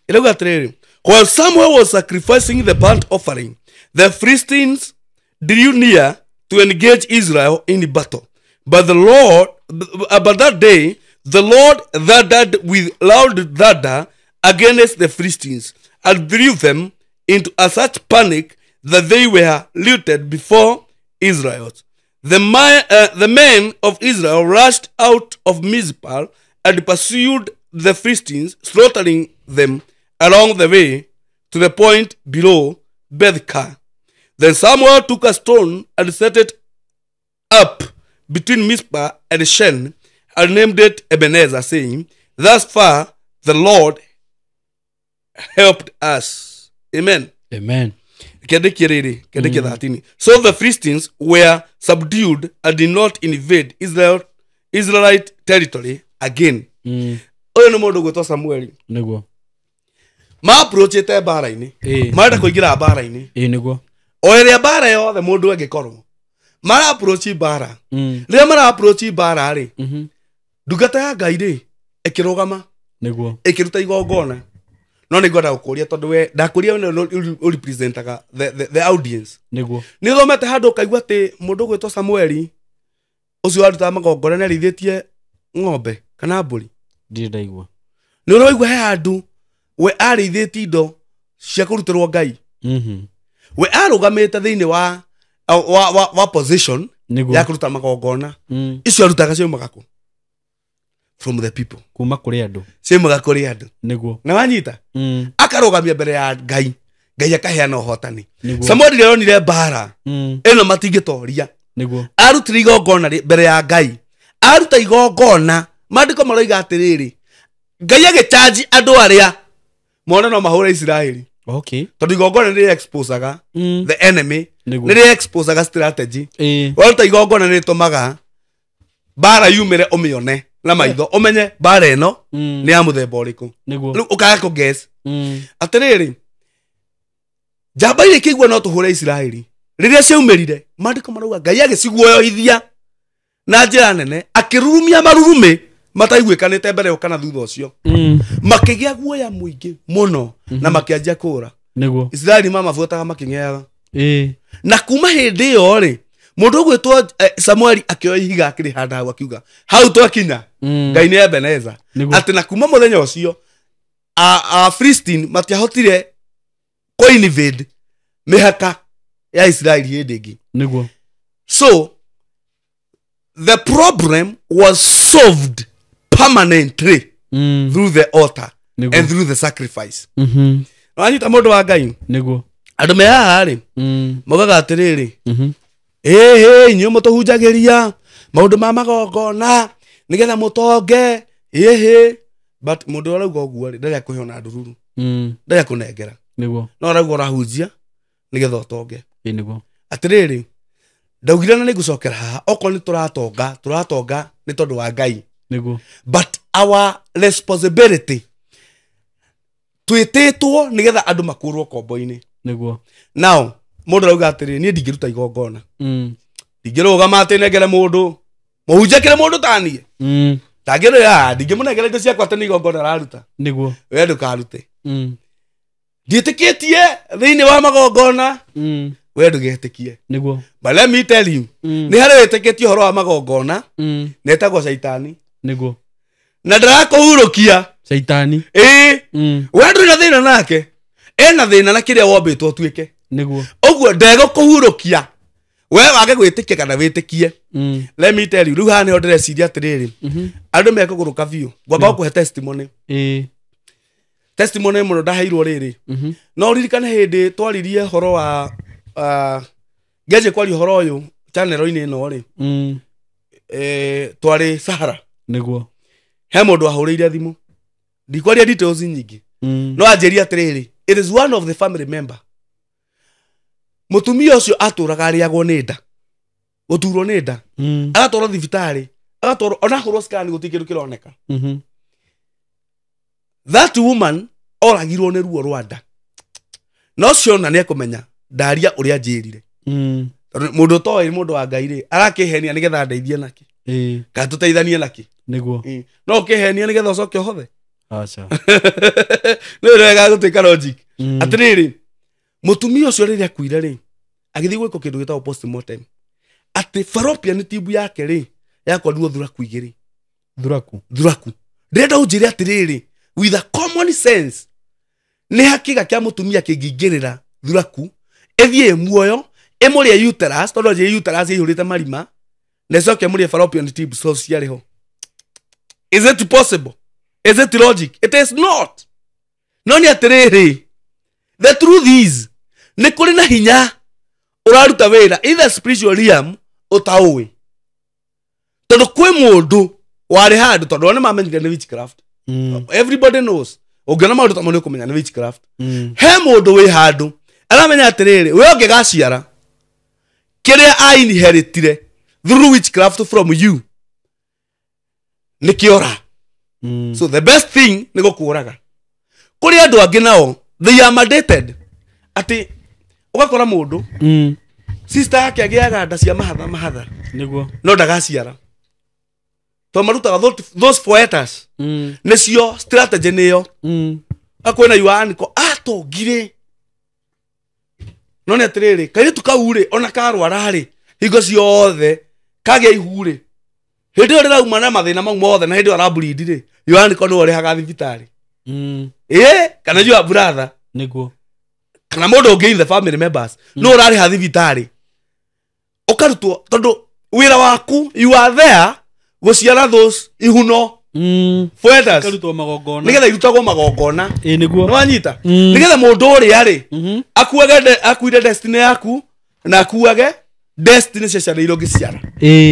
Ilauga atĩrĩrĩ. While Samuel was sacrificing the burnt offering, the Philistines drew near to engage Israel in battle. But that day, the Lord thundered with loud thunder against the Philistines and threw them into such panic that they were routed before Israel. The men of Israel rushed out of Mizpah and pursued the Philistines, slaughtering them along the way to the point below Bethkar. Then Samuel took a stone and set it up between Mizpah and Shen and named it Ebenezer, saying, "Thus far the Lord helped us." Amen. Amen. So the Philistines were subdued and did not invade Israelite territory again. Oyo nĩ mũndũ gwĩtwo Samueli. Niguo. Maapproachĩte mbara-inĩ. Marenda kũingĩra mbara-inĩ. Niguo. O ĩrĩa mbara yothe mũndũ angĩkorwo. Mara-approach mbara. Rĩrĩa mara-approach mbara rĩ. Ndungata ya Ngai rĩ, ĩkĩrũgama. Niguo. Ĩkĩruta igongona. No nĩ ngwenda gũkũria tondũ we ndakũria we representaga the audience. Niguo. Nĩ thomete handũ kaigua atĩ mũndũ gwĩtwo Samueli ũcio arutaga magongona nĩ arĩithĩtie ng'ombe kana mbũri. Ndirĩ ndaigua. Nĩ ũraigua he handũ we arĩithĩtie indo cia kũrutĩrwo Ngai. We arũgamĩte thĩinĩ wa position ya kũruta magongona. Icio arutaga ciumaga kũ? From the people. Kuma kũrĩ andũ. Ciumaga kũrĩ andũ. Niguo. Na wanyita? Akarũgamia mbere ya Ngai. Ngai akaheana ũhotani. Samueli rĩrĩa onire mbara ĩno matingĩtoria. Niguo. Arutire igongona mbere ya Ngai. Aruta igongona. Maandĩko maroiga atĩrĩrĩ. Ngai agĩcharge andũ arĩa mona no mahũre Israeli. Okay. Tondũ igongona nĩ exposaga the enemy. Nĩ exposaga strategy. Waruta igongona nĩ tũmaga mbara yumĩre ũmĩone na maitho ũmenye mbara ĩno nĩ ya mũthemba ũrĩkũ. Rĩu ũkaga kũ guess. Atĩrĩrĩ. Njamba iria kĩigua no tũhũre Israeli. Rĩrĩa ciaumĩrire maandĩko marauga Ngai agĩciguoyohithia na njĩra nene akĩrurumia marurumĩ mataiguĩkanĩte mbere kana thutha ũcio. Makĩgĩa guoya mũingĩ mũno na makĩanjia kũũra. Niguo. Israeli mamabuataga makĩng'eaga. Na kuma hĩndĩ ĩyo rĩ mũndũ gwĩtwo Samueli akĩoya ihiga akĩrĩ handa hau akiuga hau twakinya Ngai nĩ Ebenezer. Atĩ na kuma mũthenya ũcio a Philistine matiahotire kũ-invade mĩhaka ya Israeli hĩndĩ ĩngĩ. Niguo. So the problem was solved permanently through the altar and through the sacrifice. Wanyita mũndũ wa Ngai. Niguo. Andũ me haha rĩ mogaga atĩrĩrĩ. Inyuĩ mũtũhunjagĩria maũndũ ma magongona nĩgetha mũtonge. But mũndũ arauga ũguo rĩ ndarĩ akũhe ona ndururu. Ndarĩ akũnengera. Niguo. No arauga ũrahunjia nĩgetha ũtonge. Niguo. Atĩrĩrĩ. Ndaugire na nĩngũcokera haha okorwo nĩ tũratonga nĩ tondũ wa Ngai. Niguo. But our responsibility twĩtĩtwo nĩgetha andũ makũrwo kombo-inĩ. Niguo. Now mũndũ arauga atĩrĩ niĩ ndingĩruta igongona. ndingĩrũgama atĩ nengere mũndũ mũhunjakĩre mũndũ taniĩ ndangĩrĩ ndingĩmũnengere indo ciakwa atĩ nĩ igongona araruta nĩguo we ndũkarute ndiĩtĩkĩtie thĩinĩ wa magongona we ndũgetĩkie nĩguo but let me tell you nĩ harĩ wĩtĩkĩtie ũhoro wa magongona na ĩtagwo caitani nĩguo na ndarakũhurũkia caitani we ndũrĩ na thĩna nake ena thĩna na kĩrĩa wombĩtwo ũtuĩke nĩguo ũguo ndegũkũhurũkia we wage gwĩtĩkia kana wĩtĩkie let me tell you rĩu haha nĩho ndĩreciria atĩrĩrĩ andũ mekũgũrũka biũ ngwamba gũkũhe testimony testimony mũno ndaheirwo rĩrĩ no ririkane hĩndĩ twaririe horo wa ngenje kwaria horo ũyũ channel-inĩ ĩno rĩ twarĩ Sahara nĩguo he mũndũ ahũrĩire thimũ ndikwaria details nyingĩ no anjĩria atĩrĩrĩ it is one of the family member mũtumia ũcio atũraga arĩagwo nĩ nda gũturwo nĩ nda agatwarwo thibitarĩ agatwarwo ona hũrwo scan gũtirĩ kĩndũ kĩroneka that woman oragirwo nĩ ruo rwa nda no cio na nĩekũmenya ndaria ũrĩa njĩrire mũndũ toĩ mũndũ wa Ngai rĩ arakĩhenia nĩgetha ndeithie naki kana tũteithanie naki nĩguo no ũkĩhenia nĩgetha ũcoke ũhothe acha nĩ wega gũtuĩka logic atĩrĩrĩ mũtumia ũcio rĩrĩa akuire rĩ agĩthiĩ gwĩkwo kĩndũ gĩtagwo postmortem atĩ fallopian tube yake rĩ yakorirwo thuraku igĩrĩ thuraku ndĩrenda ũnjĩre atĩrĩrĩ with a common sense nĩ hakĩga kĩa mũtumia kĩngĩingĩrĩra thuraku ĩthiĩ muoyo ĩmũrĩe uterus tondũ nje uterus ĩihũrĩte marima na ĩcoke mũrĩe fallopian tube so ciarĩ ho. Is it possible? Is it logic? It is not. No nĩ atĩrĩrĩ the truth is nĩ kũrĩ na hinya ũraruta wĩra either spiritual realm ũtaũĩ tondũ kwĩ mũndũ warĩ handũ tondũ nĩ mamenyire nĩ witchcraft everybody knows ũngĩona maũndũ ta mũndũ kũmenya nĩ witchcraft he mũndũ wĩ handũ aramenya atĩrĩrĩ we ũngĩgaciara kĩrĩa ainheritire through witchcraft from you nĩ kĩora so the best thing nĩ gũkũraga kũrĩ andũ angĩ nao they are mandated atĩ ũgakora mũndũ sister yake agĩaga nda cia mahatha nĩguo no ndagaciara to marutaga those poeters nĩcio strategy nĩyo akwena yuaniko atongire no nĩ atĩrĩrĩ kairĩtu kau rĩ ona karwara rĩ hingo ciothe kagĩa ihu rĩ hĩndĩ ĩyo rĩrauma na mathĩna mau mothe na hĩndĩ ĩyo arambulindi rĩ yuaniko nĩwe ũrĩhaga thibitarĩ kana you brother nĩguo kana mũndũ ũngĩ in the family members no ũrarĩha thibitarĩ ũkarutwo tondũ wĩra waku you are there gũciara those ihuno poeters karutwo magongona nĩgetha irutagwo magongona nĩguo no anyita nĩgetha mũndũ ũrĩa rĩ akuire destiny yaku na akuage destiny cia ciana iria ũngĩciara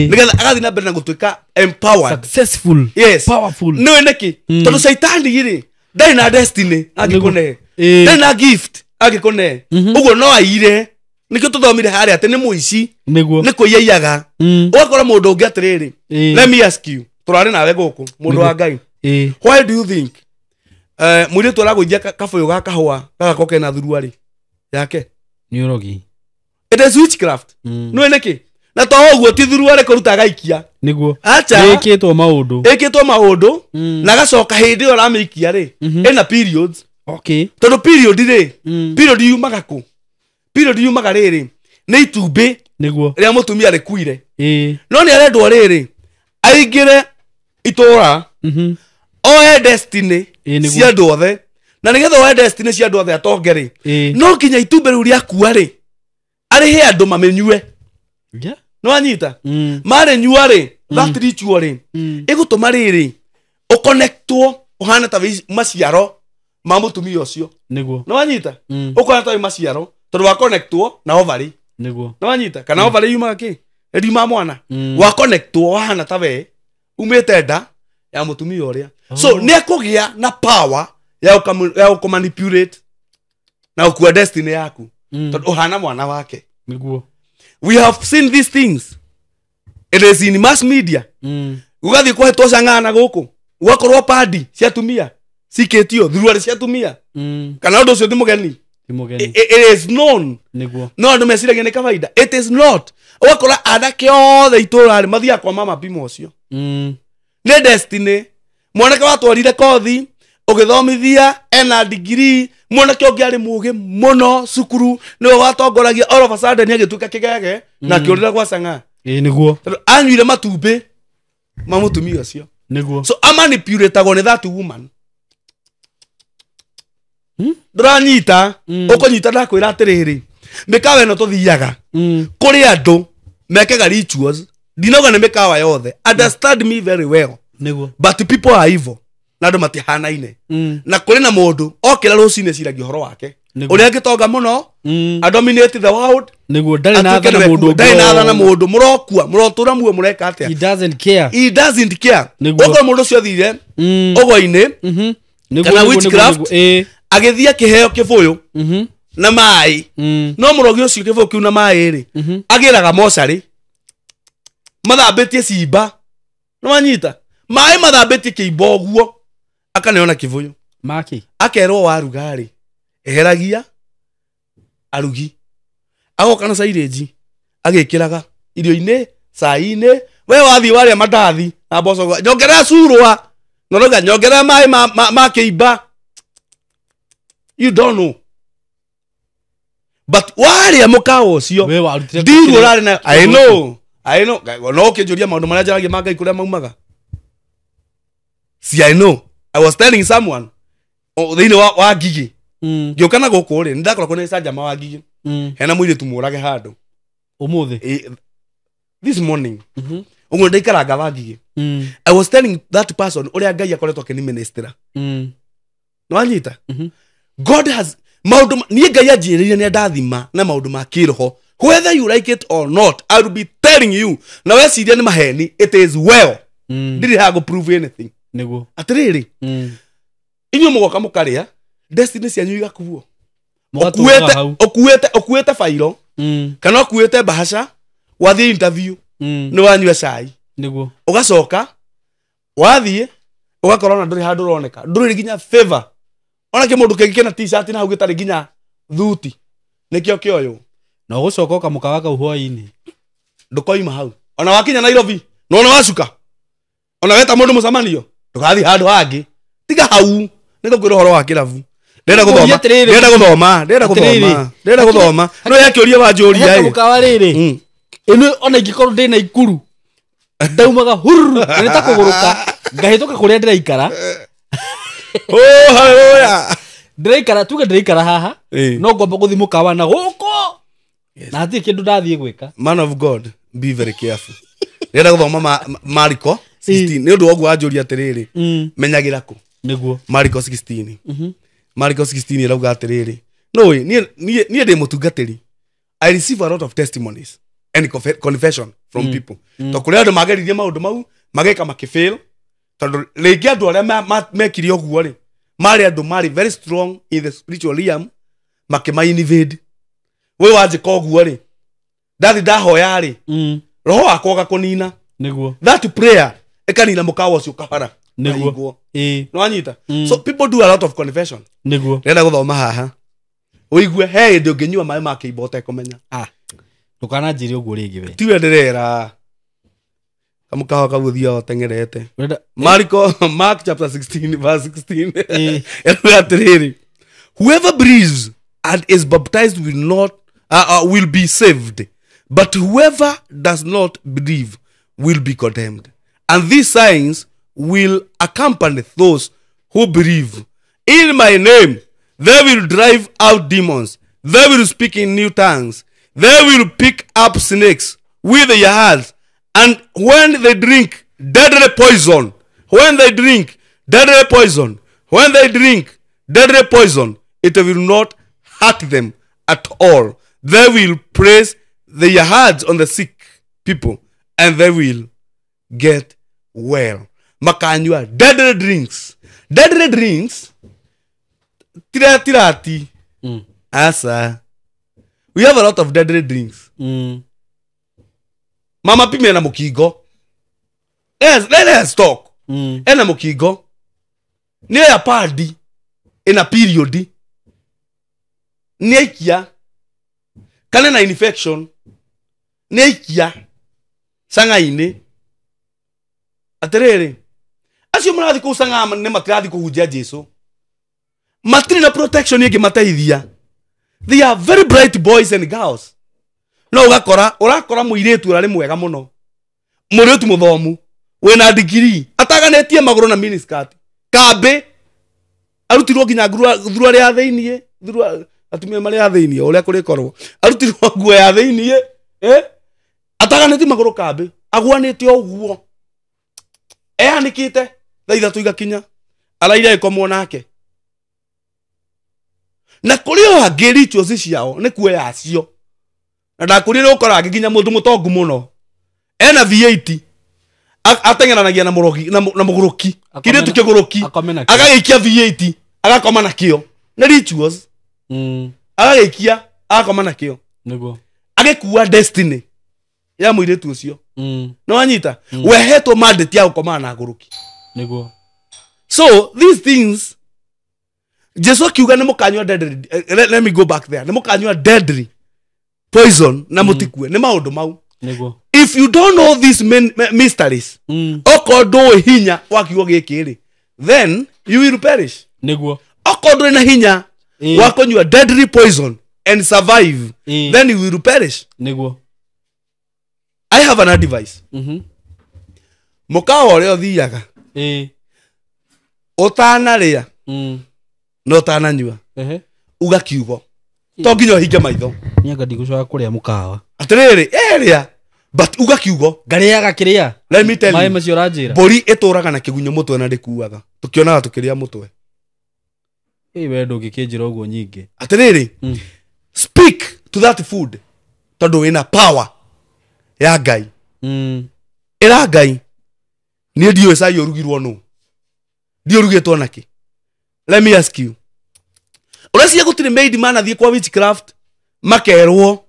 nĩgetha agathiĩ na mbere na gũtuĩka empowered successful yes powerful nĩwe nĩkĩ tondũ caitani rĩ ndarĩ na destiny angĩkũnehe ndarĩ na gift angĩkũnehe ũguo no aire nĩkĩo tũthomire harĩa atĩ nĩ mũici nĩ kũiyaiyaga ũgakora mũndũ ũngĩ atĩrĩrĩ let me ask you tũrarĩ nawe gũkũ mũndũ wa Ngai why do you think mũirĩtu aragũithia kabũyũ ga kahũa gagakoke na thuruarĩ yake nĩũrogi it is witchcraft nĩwe nĩkĩ na to ũguo ti thuruarĩ kũruta gaikia nĩguo acha ĩkĩtwo maũndũ na gacoka hĩndĩ ĩyo aramĩikia rĩ ĩna periods okay tondũ period rĩ period yumaga kũ period yumaga rĩrĩ nĩ itumbĩ nĩguo rĩa mũtumia rĩkuire no nĩ arendwo rĩrĩ aingĩre itũra oe destiny cia andũ othe na nĩgetha oe destiny cia andũ othe atonge rĩ no nginya itumbĩ rĩu rĩakua rĩ arĩhe andũ mamĩnyue no anyita marĩnyua rĩ that ritual rĩ ĩgũtũma rĩrĩ ũconnectwo ũhana ta maciaro ma mũtumia ũcio nĩguo no anyita ũkona ta maciaro tondũ wa connectwo na ovary nĩguo no anyita kana ovary yumaga kĩ ndima mwana wa connectwo wahana ta we umĩte nda ya mũtumia ũrĩa so nĩ akũgĩa na power ya gũkũmanipulate na gũkua destiny yaku tondũ ũhana mwana wake nĩguo we have seen these things it is in mass media ũgathiĩ kũhetwo cang'ana gũkũ ũgakorwo padi cia tumia cikĩtio thuruarĩ cia tumia kana ũndũ ũcio ti mũgeni It is known. Niguo. No andu meciragia ni kawaida. It is not. Wakora anake othe itura ri mathia kwa mama pimo ucio. Ni destiny. Mwanake watwarire kothi ugithomithia ena degree mwanake ungi ari mugi muno cukuru ni watongoragia all of a sudden agituka kigege na kiurira gwa sanga. Niguo. Anyuire matumbi mamutumia ucio. Niguo. So a manipulate ni that woman. Dranyita ukonyita ndakwira atiriri mikawa eno tuthiaga kuri andu mekaga rituals dinoga ni mikawa yothe understand me very well. Niguo. But people are evil na andu matihanaine na kuri na mundu okira rucine ciragio horo wake uri angitonga muno a dominate the world. Niguo ndari na tha na mundu ndari na tha na mundu murokua murotura muo mureka atia. He doesn't care. Ogwo mundu cio thire ogwo-ini kana witchcraft agithia kiheo kibuyu na Maaii no murogi ucio kibuyu kiu na Maaii ri agiraga mochari mathambitie cimba no wanyita Maaii mathambitie kiimba ogwo akaneona kibuyu maki akerwo warugari eheragia arugi agoka na silage agikiraga irio-ini cai-ini we wathi waria mandathi na mboco nyongerera curwa nonoga nyongerera Maaii ma kiimba. You don't know. But waria mukawa ucio ndiru rari na I know no kijuria maundu maria jaragia mangai kuria maumaga. See, I know. I was telling someone thini wa Ngigi ngiukana guku ri ndakora kone sajama wa Ngigi hena mwire tumurage handu umuthi this morning ugu ndaikaranga wa Ngigi. I was telling that person uria Ngai akoretwo kini minister no anyita God has maundu ni Ngai ajiriria ni ndathima na maundu ma kiroho whether you like it or not. I will be telling you na we ciria ni maheni it is well ndiri ha go prove anything. Niguo atiriri inyu mugoka mukaria destiny cianyu igakuo okuete failo kana okuete bahasha wathi interview ni wanyua cai. Niguo ugacoka wathie ugakorona nduri handu roneka nduri ginya favor ona ke mundu kengikena t-shirt na hau gitari ginya thuti nikio kioyo na ugucoka ukamukaga uhoi-ini ndukoima hau ona wakinya Nairobi no ona wacuka ona weta mundu mucamanio ndugathi handu hangi tiga hau niko kwira horo wa kiravu ndenda guthoma no yakiuria wa njuria mukawa riri ino ona ingikorwo ndina ikuru ndaumaga hurru nita kuguruka ngahituka kuria ndiraikara. Oh haleluya ndiraikara haha no ngomba guthi mukawa na guko na ati kindu ndathie gwika. Man of God, be very careful. Ndenda guthoma Mariko 16 ni undu ogwo anjuria atiriri menyagira ku. Niguo Mariko 16 Mariko 16 irauga atiriri no nie ndi mutungatiri. I receive a lot of testimonies and confession from people to kuria andu mageririe maundu mau mageka makifail tondu ringi andu aria mekiri ogwo ri mari andu mari very strong in the spiritual realm makimainvade we wajika ogwo ri ndathi ndahoya ri roho wakwa gakunina. Niguo that prayer ekanina mukawa ucio kahara. Niguo no anyita so people do a lot of confession. Niguo renda guthoma haha uigue he ndi unginyua mai ma kiibote kumenya ndukana njiri uguo ringi we tiwe ndirera kamukawa kaguthia tengerete. Mark chapter 16 verse 16 whoever believes and is baptized will be saved, but whoever does not believe will be condemned. And these signs will accompany those who believe. In my name they will drive out demons, they will speak in new tongues, they will pick up snakes with their hands, and when they drink deadly poison, it will not hurt them at all. They will place their hands on the sick people and they will get well. Makanyua deadly drinks tirati asa we have a lot of deadly drinks. Mama pime na mukingo let's talk ena mukingo ni ya party in a period nĩaikia kana na infection nĩaikia sanga-inĩ atĩrĩrĩ acio marathi kũu sanga nĩ matirathi kũhunjia Jesu matirĩ na protection ĩngĩ mateithia they are very bright boys and girls no ũrakora mũirĩtu ũrarĩ mwega mũno mũirĩtu mũthomu wĩna degree ataganĩtie magũrũ na miniskirt kambe arutirwo nginya thurua rĩa thĩiniĩ thurua atumia marĩ ya thĩiniĩ ũrĩa kũrĩkorwo arutirwo nguo ya thĩiniĩ ataganĩtie magũrũ kambe agwanĩte ũguo ehanĩkĩte thaa ithatũ igakinya araire ĩkomwo nake na kũrĩ o angĩ rituals ciao nĩ kuoya acio na ndakũrire ũkora nginya mũndũ mũtongu mũno ena V8 ateng'eranagia na mũgũrũki kĩrĩtu kĩgũrũki agagĩikia V8 agakoma nakĩo nĩ rituals agagĩikia agakoma nakĩo nĩguo agĩkua destiny ya mũirĩtu ũcio no wanyita wehetwo mandate ya gũkoma na ngũrũki nĩguo so these things Jesu akiuga nĩ mũkanyua deadly let me go back there nĩ mũkanyua deadly poison na mũtikue nĩ maũndũ mau nĩguo if you don't know these mysteries oko ndũĩ hinya wa kiugo gĩkĩ rĩ then you will perish nĩguo oko ndũrĩ na hinya wa kũnyua deadly poison and survive then you will perish nĩguo I have an advice mũkawa ũrĩa ũthiaga ũtanarĩa no ũtananyua uga kiugo to nginya ũhinge maitho nianga ndigũcoka kũrĩa mũkawa atĩrĩrĩ ĩrĩa but uga kiugo ngarĩaga kĩrĩa let me tell you maĩ macio ũranjĩra mbũri ĩtũraga na kĩgunyũ mũtwe na ndĩkuaga tũkĩonaga tũkĩrĩa mũtwe we ndũngĩkĩnjĩra ũguo nyingĩ atĩrĩrĩ speak to that food tondũ wĩna power ya Ngai ĩra Ngai niĩ ndiũĩ cai ũrugirwo nũ ndiũrugĩtwo nakĩ let me ask you ũreciria gũtirĩ maid manathiĩ kwa witchcraft makerwo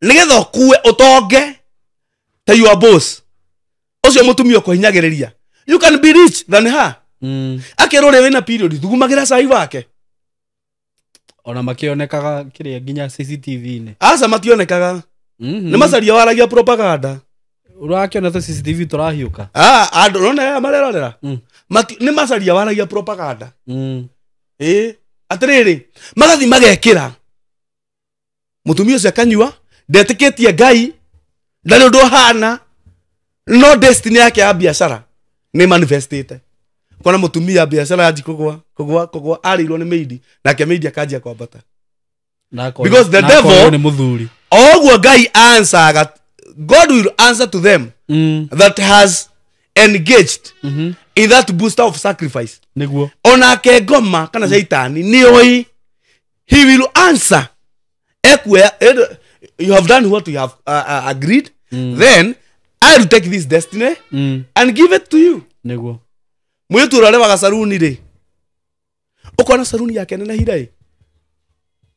nĩgetha ũkue ũtonge ta your boss ũcio mũtumia ũkũhinyagĩrĩria you can be rich than her akerwo rĩu wĩna period thugumagĩra cai wake ona makĩonekaga kĩrĩa nginya CCTV-inĩ aca mationekaga nĩ macaria waragia propaganda ũrakĩona ta CCTV tũrahiũka andũ nona marerorera nĩ macaria waragia propaganda atĩrĩrĩ magathi magekĩra mũtumia ũcio akanyua ndetĩkĩtie Ngai ndarĩ ũndũ hana no destiny yake ya biacara nĩ manifestĩte kona mũtumia biacara yanji kũgwa arĩirwo nĩ maidi nake maidi akanjia kwambata because the devil nĩ mũthuri oguo Ngai answer God will answer to them that has engaged in that booster of sacrifice nĩguo onake ngoma kana shaitani nĩoi he will answer you have done what you have agreed then I will take this destiny and give it to you nĩguo mũirĩtu ũrĩa arewaga saruni rĩ ũkona saruni yake nene hira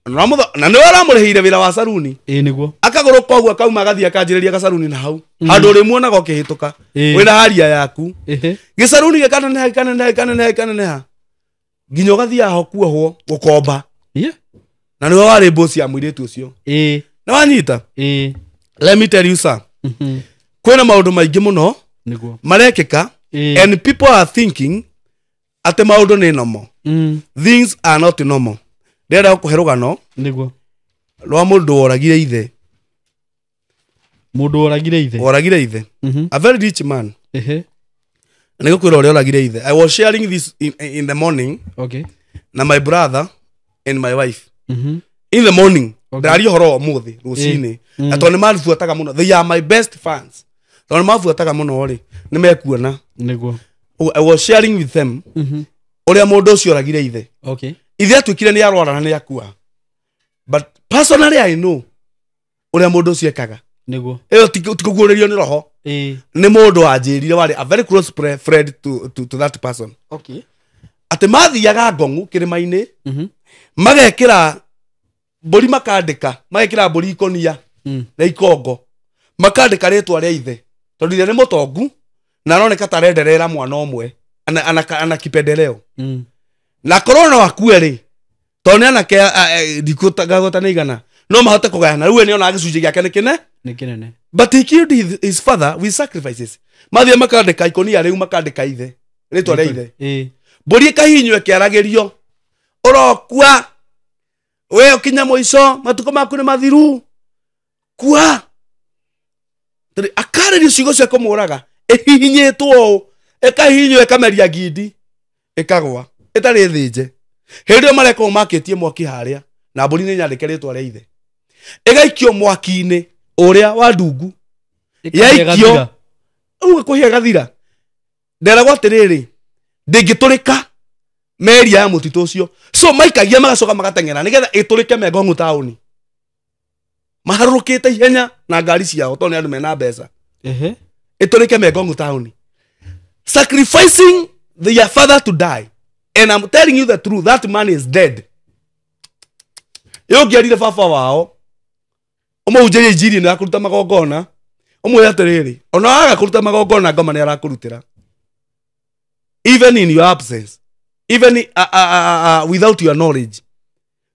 na nĩ aramũrĩhĩire wĩra wa saruni nĩguo akagũrũ koguo akauma agathiĩ akanjĩrĩria gasaruni na hau handũ ũrĩ muonaga ũkĩhĩtũka wĩna haria yaku gĩcaruni gĩkaneneha nginya ũgathiĩ aho kuohwo gũkomba na nĩwe warĩ boss ya mũirĩtu ũcio nĩ wanyita let me tell you sir kwĩna maũndũ maingĩ mũno marekĩka and people are thinking atĩ maũndũ nĩ normal things are not normal ndĩrenda gũkũhe rũgano nĩguo rwa mũndũ woragire ithe woragire ithe a very rich man nĩ gũkwĩra ũrĩa oragire ithe I was sharing this in the morning na my brother and my wife in the morning ndari ũhoro ũmũthĩ rũcinĩ na tondũ nĩ mabuataga mũno they are my best fans tondũ nĩ mabuataga mũno rĩ nĩ mekuona nĩguo I was sharing with them ũrĩa mũndũ ũcio oragire ithe ithe atuĩkire nĩ arwara na nĩ akua but personally I know ũrĩa mũndũ ũcio ekaga nĩguo ĩyo tikũguũrĩrio nĩ roho nĩ mũndũ wanjĩrire warĩ a very close friend to that person atĩ mathiaga ngong'u kĩrĩma-inĩ magekĩra mbũri magekĩra mbũri ikonia na ikongo makandĩka rĩtwa rĩa ithe tondũ ithe nĩ mũtongu na aroneka ta arenderera mwana ũmwe ana kipendeleo na korona wakue rĩ tone anake ndikutagagota neigana no mahote kugayana riu ni ona agicunje giake ni kinene but he killed his father with sacrifices mathie makandika ikonia riu makandika ithe ritwa ria ithe mburi kahinywe kiaragirio urokua we ukinya muico matuko maku ni mathiru kua akaririo ciugo cia kumuraga ihinyitwo ikahinywo ikameria ngindi ikagwa itari thinje hindio mareko maketie mwaki haria na mburi ni nyandike ritwa ria ithe igaikio mwaki-ini uria wa ndungu yaikio uwe kuhia gathira nderagwo atiriri ndingiturika meria ya mutitu ucio so maikagia magacoka magateng'era nigetha iturike Megong'u tauni maharurukite ihenya na ngari ciao tondu andu mena mbeca iturike Megong'u tauni sacrificing their father to die. And I'm telling you the truth, that man is dead. Yo ngiarire baba wao umujiri injiri na kuruta magongona umwe atiriri ona aga kuruta magongona ngoma ni arakurutira even in your absence, even without your knowledge.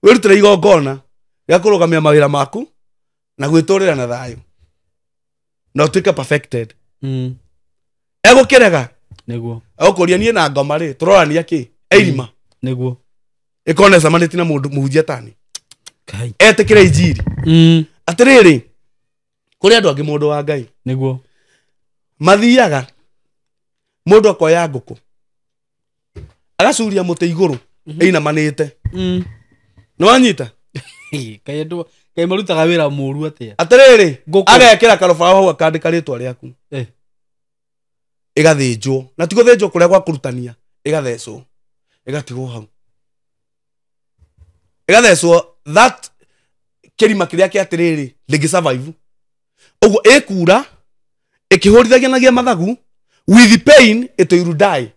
Wirutira igongona ya kurugamia mawira maku na gwiturira na thayo na utuike perfected. Ego kirega niguo akuria nie na ngoma ri turorania ki eirima niguo ikone samaniti na mundu muhujia tani kai etekira injiri atiriri kuri andu angi mundu wa Ngai niguo mathiaga mundu akoya nguku agacuria muti iguru ina manite no anyita kai marutaga wira muru atia atiriri agekira karofa hau akandika ritwa riaku igathinjwo na tigo thinjwo kuria gwa kurutania igathecwo igatigwo hau igathecwo that kirima kiria kiatiriri ndingisurvive uguo ikura ikihurithagia mathagu with pain it will die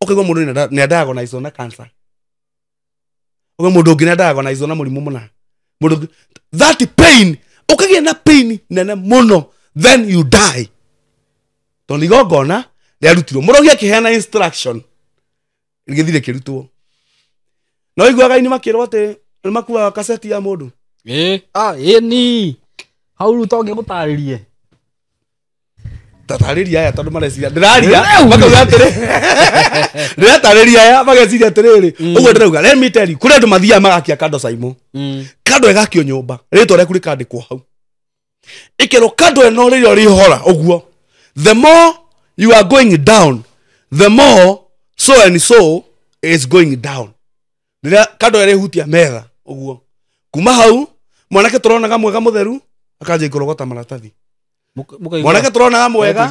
ukigwa mundu ni diagnosed na cancer uguo mundu ngi ni diagnosed na murimu muna mundu that pain ukagia na pain nene muno then you die. Tondi igongona riarutirwo murogia kiheana instruction igithire kirutwo no igwaga ini makirwo ati ni makuwa cassette ya mundu ni hau rutonge mutaririe tatariria aya tondu mareciria ndiraria makauga atiri ndiratariria aya mageciria atiriri uguo ndirauga let me tell you kuri andu mathia magakia kando SYMO kando egakio nyumba ritwa ria kuri kandikwo hau ikero kando eno ririo rihora uguo the more you are going down, the more so and so is going down. Ndia kando ere hutia metha uguo kuma hau mwanake turonaga mwega mutheru akaje ikorogota maratathi mwanake turonaga mwega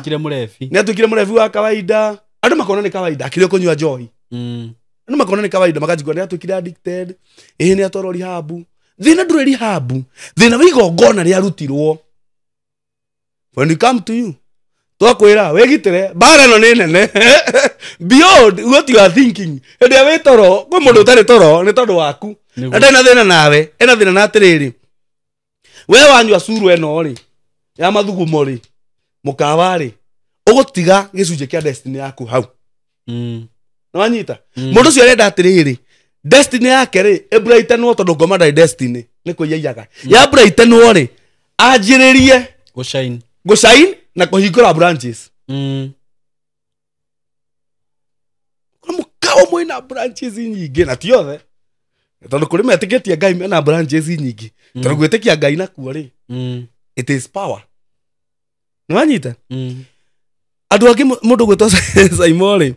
ni atukire murefi wa kawaida andu makona ni kawaida akire kunywa njohi andu makona ni kawaida makajigwa ni atukire addicted ni atoro rihabu thina ndure rihabu thina wigongona ria rutirwo when it come to you twakwira wegitire bara no ni nene beyond what you are thinking ende we toro kwa mundu utari toro ni tondu waku ende na thina nawe ena thina na atiriri we wanywa curu eno ri ya mathugumo ri mukawa ri ugutiga gicunje kia destiny yaku hau no anyita mundu cio arenda atiriri destiny yake ri ebrightenwo tondu ngoma ndai destiny ni kuiyaga ya brightenwo ri anjiririe gushine na kuhingura branches kama kao moina branches nyingi na tiothe tondu kuri metiketie Ngai mena branches nyingi tondu gwitikia Ngai na kuo ri it is power no anyita andu angi mundu gwitwa SYMO ri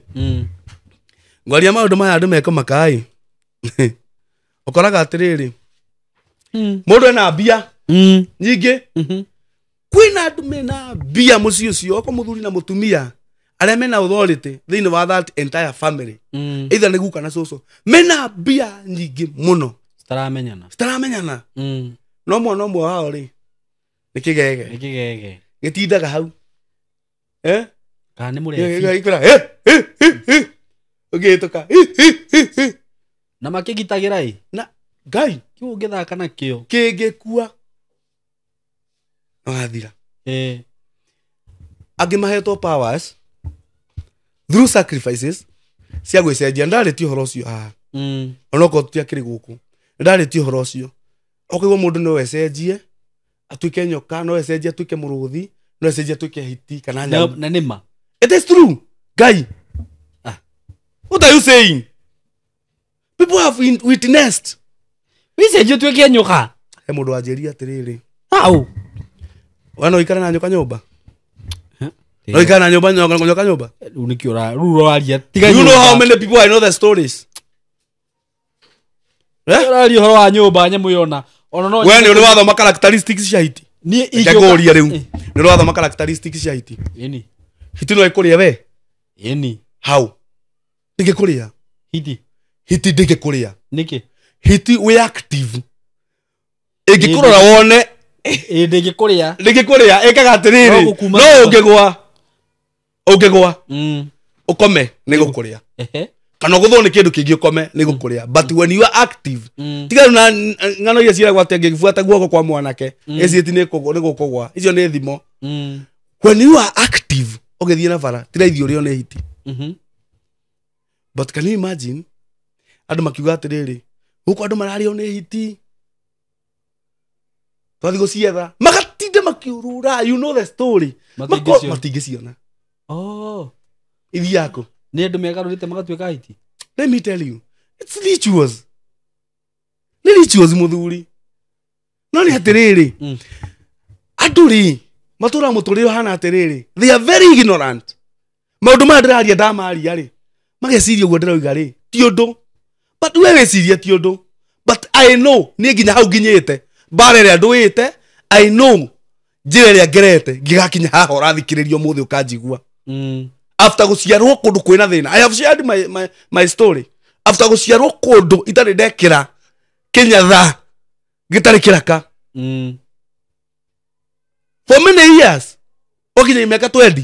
ngwaria maundu maya andu meko makai ukoraga atiriri mundu ena mbia nyingi kwina andu mena mbia muci ucio ko muthuri na mutumia aria mena authority thini wa that entire family either ni guka na soso mena mbia nyingi muno staramenyana no mwana mwe wao ri nikigege gitindaga hau kana murefi ikira ugituka na makigitagira na Ngai kiu ngithaka na kio kingikua athira angi mahetwo powers through sacrifices cia gwicenjia ndareti horo cio onoko tutia kiri guku ndarĩtie ũhoro ũcio okaigua mũndũ no ecenjie atuĩke nyoka no ecenjie atuĩke mũrũthi no ecenjie atuĩke hiti kana nyau na nĩma it is true guy what are you saying people have witnessed wicenjie tuĩke nyoka he mũndũ wanjĩria atĩrĩrĩ au wana ikara na nyoka nyũmba no ikara na nyũmba nyoka nyũmba rĩu nĩkĩo rũaria tiga you know how many people I know the stories rũaria ũhoro wa nyũmba nyamũ yona ona no wewe nĩ wathoma characteristics cia hiti ni ingĩkũria rĩu nĩ wathoma characteristics cia hiti eni hiti no ĩkũrĩa we eni how ndĩngĩkũrĩa hiti ndĩngĩkũrĩa nĩkĩ hiti we active ĩngĩkũrora wone ndĩngĩkũrĩa ĩkaga atĩrĩrĩ no ũngĩgwa ũkome nĩ gũkũrĩa kana gũthwo nĩ kĩndũ kĩngĩ ũkome nĩ gũkũrĩa but when you are active tiga na ng'ano iria ciaragwo atĩ ngĩbuata guoko kwa mwanake eci nĩ gũkũgwa icio nĩ thimo when you are active ũgĩthiĩ na bara tira ithio rĩo nĩ hiti but can you imagine andũ makiuga atĩrĩrĩ gũkũ andũ marario nĩ hiti twathi gũcietha magatinda makiurura you know the story matingĩciona ithiako nĩ andũ megarũrĩte magatuĩka hiti let me tell you it's rituals nĩ rituals mũthuri no nĩ atĩrĩrĩ andũ rĩ matũra mũtũrĩre hana atĩrĩrĩ they are very ignorant maũndũ maya ndĩraria ndamaria rĩ mageciria ũguo ndĩroiga rĩ ti ũndũ but we weciria ti ũndũ but I know nĩ nginya hau nginyĩte bara ĩrĩa ndũĩte I know njĩra ĩrĩa ngerete ngĩgakinya haha ũrathikĩrĩria ũmũthĩ ũkanjigua after gũciarwo kũndũ kwĩna thĩna I have shared my story after gũciarwo kũndũ itarĩ ndekĩra kĩnyatha gĩtarĩ kĩraka for many years okinya mĩaka 20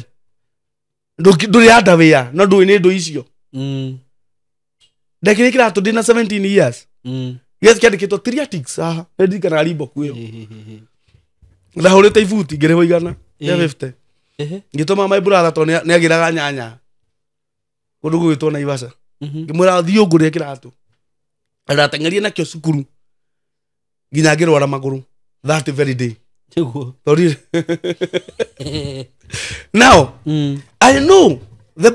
ndũrĩ anda wĩa no ndũĩ nĩ ndũ icio ndekĩrĩ kĩratũ ndĩna 17 years yes kĩandĩkĩtwo triatics haha ndirikana rimbo kuyo ndahũrĩte ibuti ngĩrĩhwo igana ya 50 ngĩtũma my brother to nĩ agĩraga nyanya kũndũ gwĩtwo Naivasha ngĩmwĩra thiĩ ũngũrĩre kĩratũ ndateng'erie nakĩo cukuru nginya ngĩrwara magũrũ that very day sorry now I know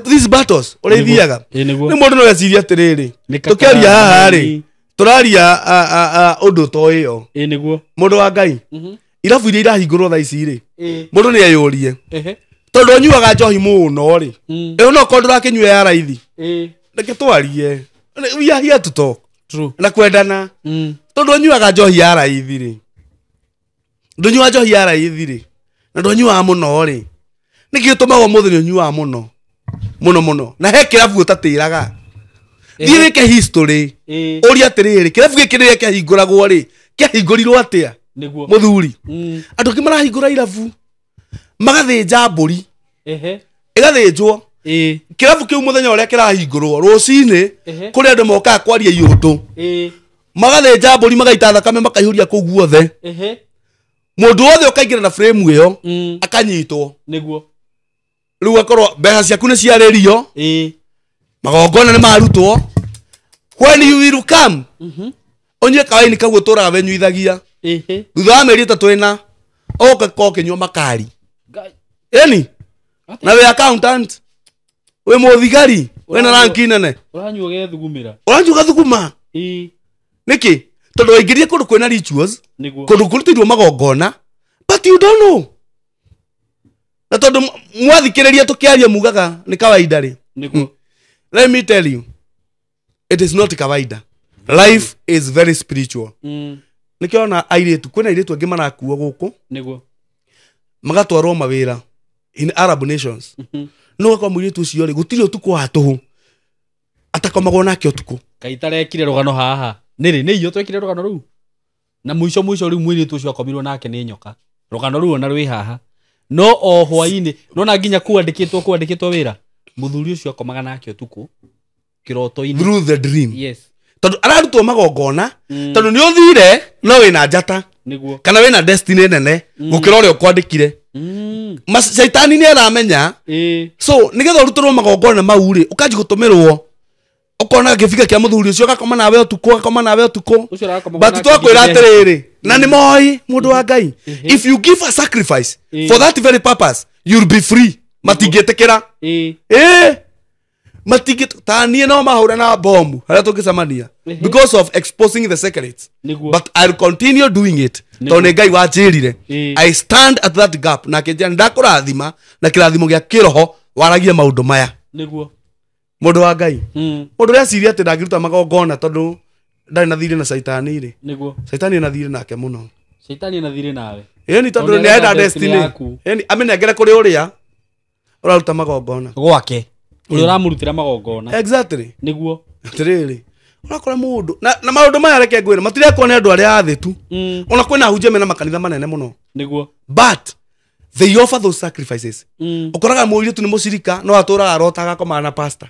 these battles ũrĩa ithiaga nĩ mũndũ no eciria atĩrĩrĩ tũkĩaria haha rĩ tũraria ũndũ to ĩyo nĩguo mũndũ wa Ngai irabu iria irahingũrwo thaa ici rĩ mũndũ nĩ ayũrie tondũ nyuaga njohi mũno rĩ ĩyo no korwo ndũrakĩnyua ya raithi reke twarie we are here to talk true na kwendana tondũ nyuaga njohi ya raithi rĩ ndũnyua njohi ya raithi rĩ na ndũnyuaga mũno rĩ nĩkĩ ũtũmaga mũthĩ nĩ ũnyuaga mũno na he kĩrabu ũtatĩraga thiĩ wĩke history ũria atĩrĩrĩ kĩrabu gĩkĩ rĩrĩa kĩahingũragwo rĩ kĩahingũrirwo atĩa mũthuri andũ angĩ marahingũra irabu magathĩnja mbũri ĩgathĩnjwo kĩrabu kĩu mũthenya ũrĩa kĩrahingũrwo rũcinĩ kũrĩ andũ mokaga kwaria iũndũ magathĩnja mbũri magaita thakame makaihũria kũu guothe mũndũ wothe ũkaingĩra na frame ĩyo akanyitwo nĩguo rĩu akorwo mbeca ciaku nĩ ciarĩrio magongona nĩ marutwo when you will come onye kawaini kaguo tũraga wenyuithagia thutha wa mĩeri ĩtatũ ĩna oka kokĩnyua makari eni na we accountant we mũthigari we na ranki nene ũranyua gethugumĩra ũranyua gathuguma nĩkĩ tondũ waingĩrie kũndũ kwĩna rituals kũndũ kũrutĩirwo magongona but you don't know na tondũ mwathikĩrĩria tũkĩaria mugaga nĩ kawaida rĩ let me tell you it is not kawaida life is very spiritual nĩkĩona airĩtu kwĩna airĩtu angĩ marakuo gũkũ nĩguo magatwarwo mawĩra in Arab nations no gakwa mũirĩtu ũcio rĩ gũtirĩ ũtukũ wa tũhũ atakomagwo nake ũtukũ kaitarekire rũgano haha nĩ iyo twekire rũgano rũu na mũico rĩu mũirĩtu ũcio akomirwo nake nĩ nyoka rũgano rũu ona rwĩ haha no o hwainĩ no na nginya kwandĩkĩtwo wĩra mũthuri ũcio akomaga nake ũtukũ kĩroto-inĩ through the dream yes tondũ ararutwo magongona tondũ nĩ ũthire no wĩna njata nĩguo kana wĩna destiny nene gũkĩra ũrĩa ũkwandĩkire shaitani nĩ aramenya so nĩgetha ũrutĩrwo magongona mau rĩ ũkanji gũtũmĩrwo Okona gifika kia muthuri ucio gakoma nawe utuko but twakwira atiriri na ni moi mundu wa Ngai if you give a sacrifice for that very purpose you'll be free matingetekera matigitanie no mahura na bombu haria tungicamania because of exposing the secrets but I'll continue doing it tone Ngai wanjirire I stand at that gap na kenja ndakurathima na kirathimo gia kiroho waragie maundu maya niguo mundu wa Ngai mundu ria ciria ati ndagiruta magongona tondu ndari na thire na saitani ri niguo saitani na thire nake muno saitani na thire nawe ni tondu ni enda destiny amenengere kuri uria uraruta magongona gwake uri uramurutira magongona exactly niguo atiriri urakora mundu na maundu maya reke ngwira matireko ni andu aria athitu ona kwina hujia mena makanitha manene muno niguo but they offer those sacrifices ukoraga muiri tu ni mucirika no atura arotaga koma na pastor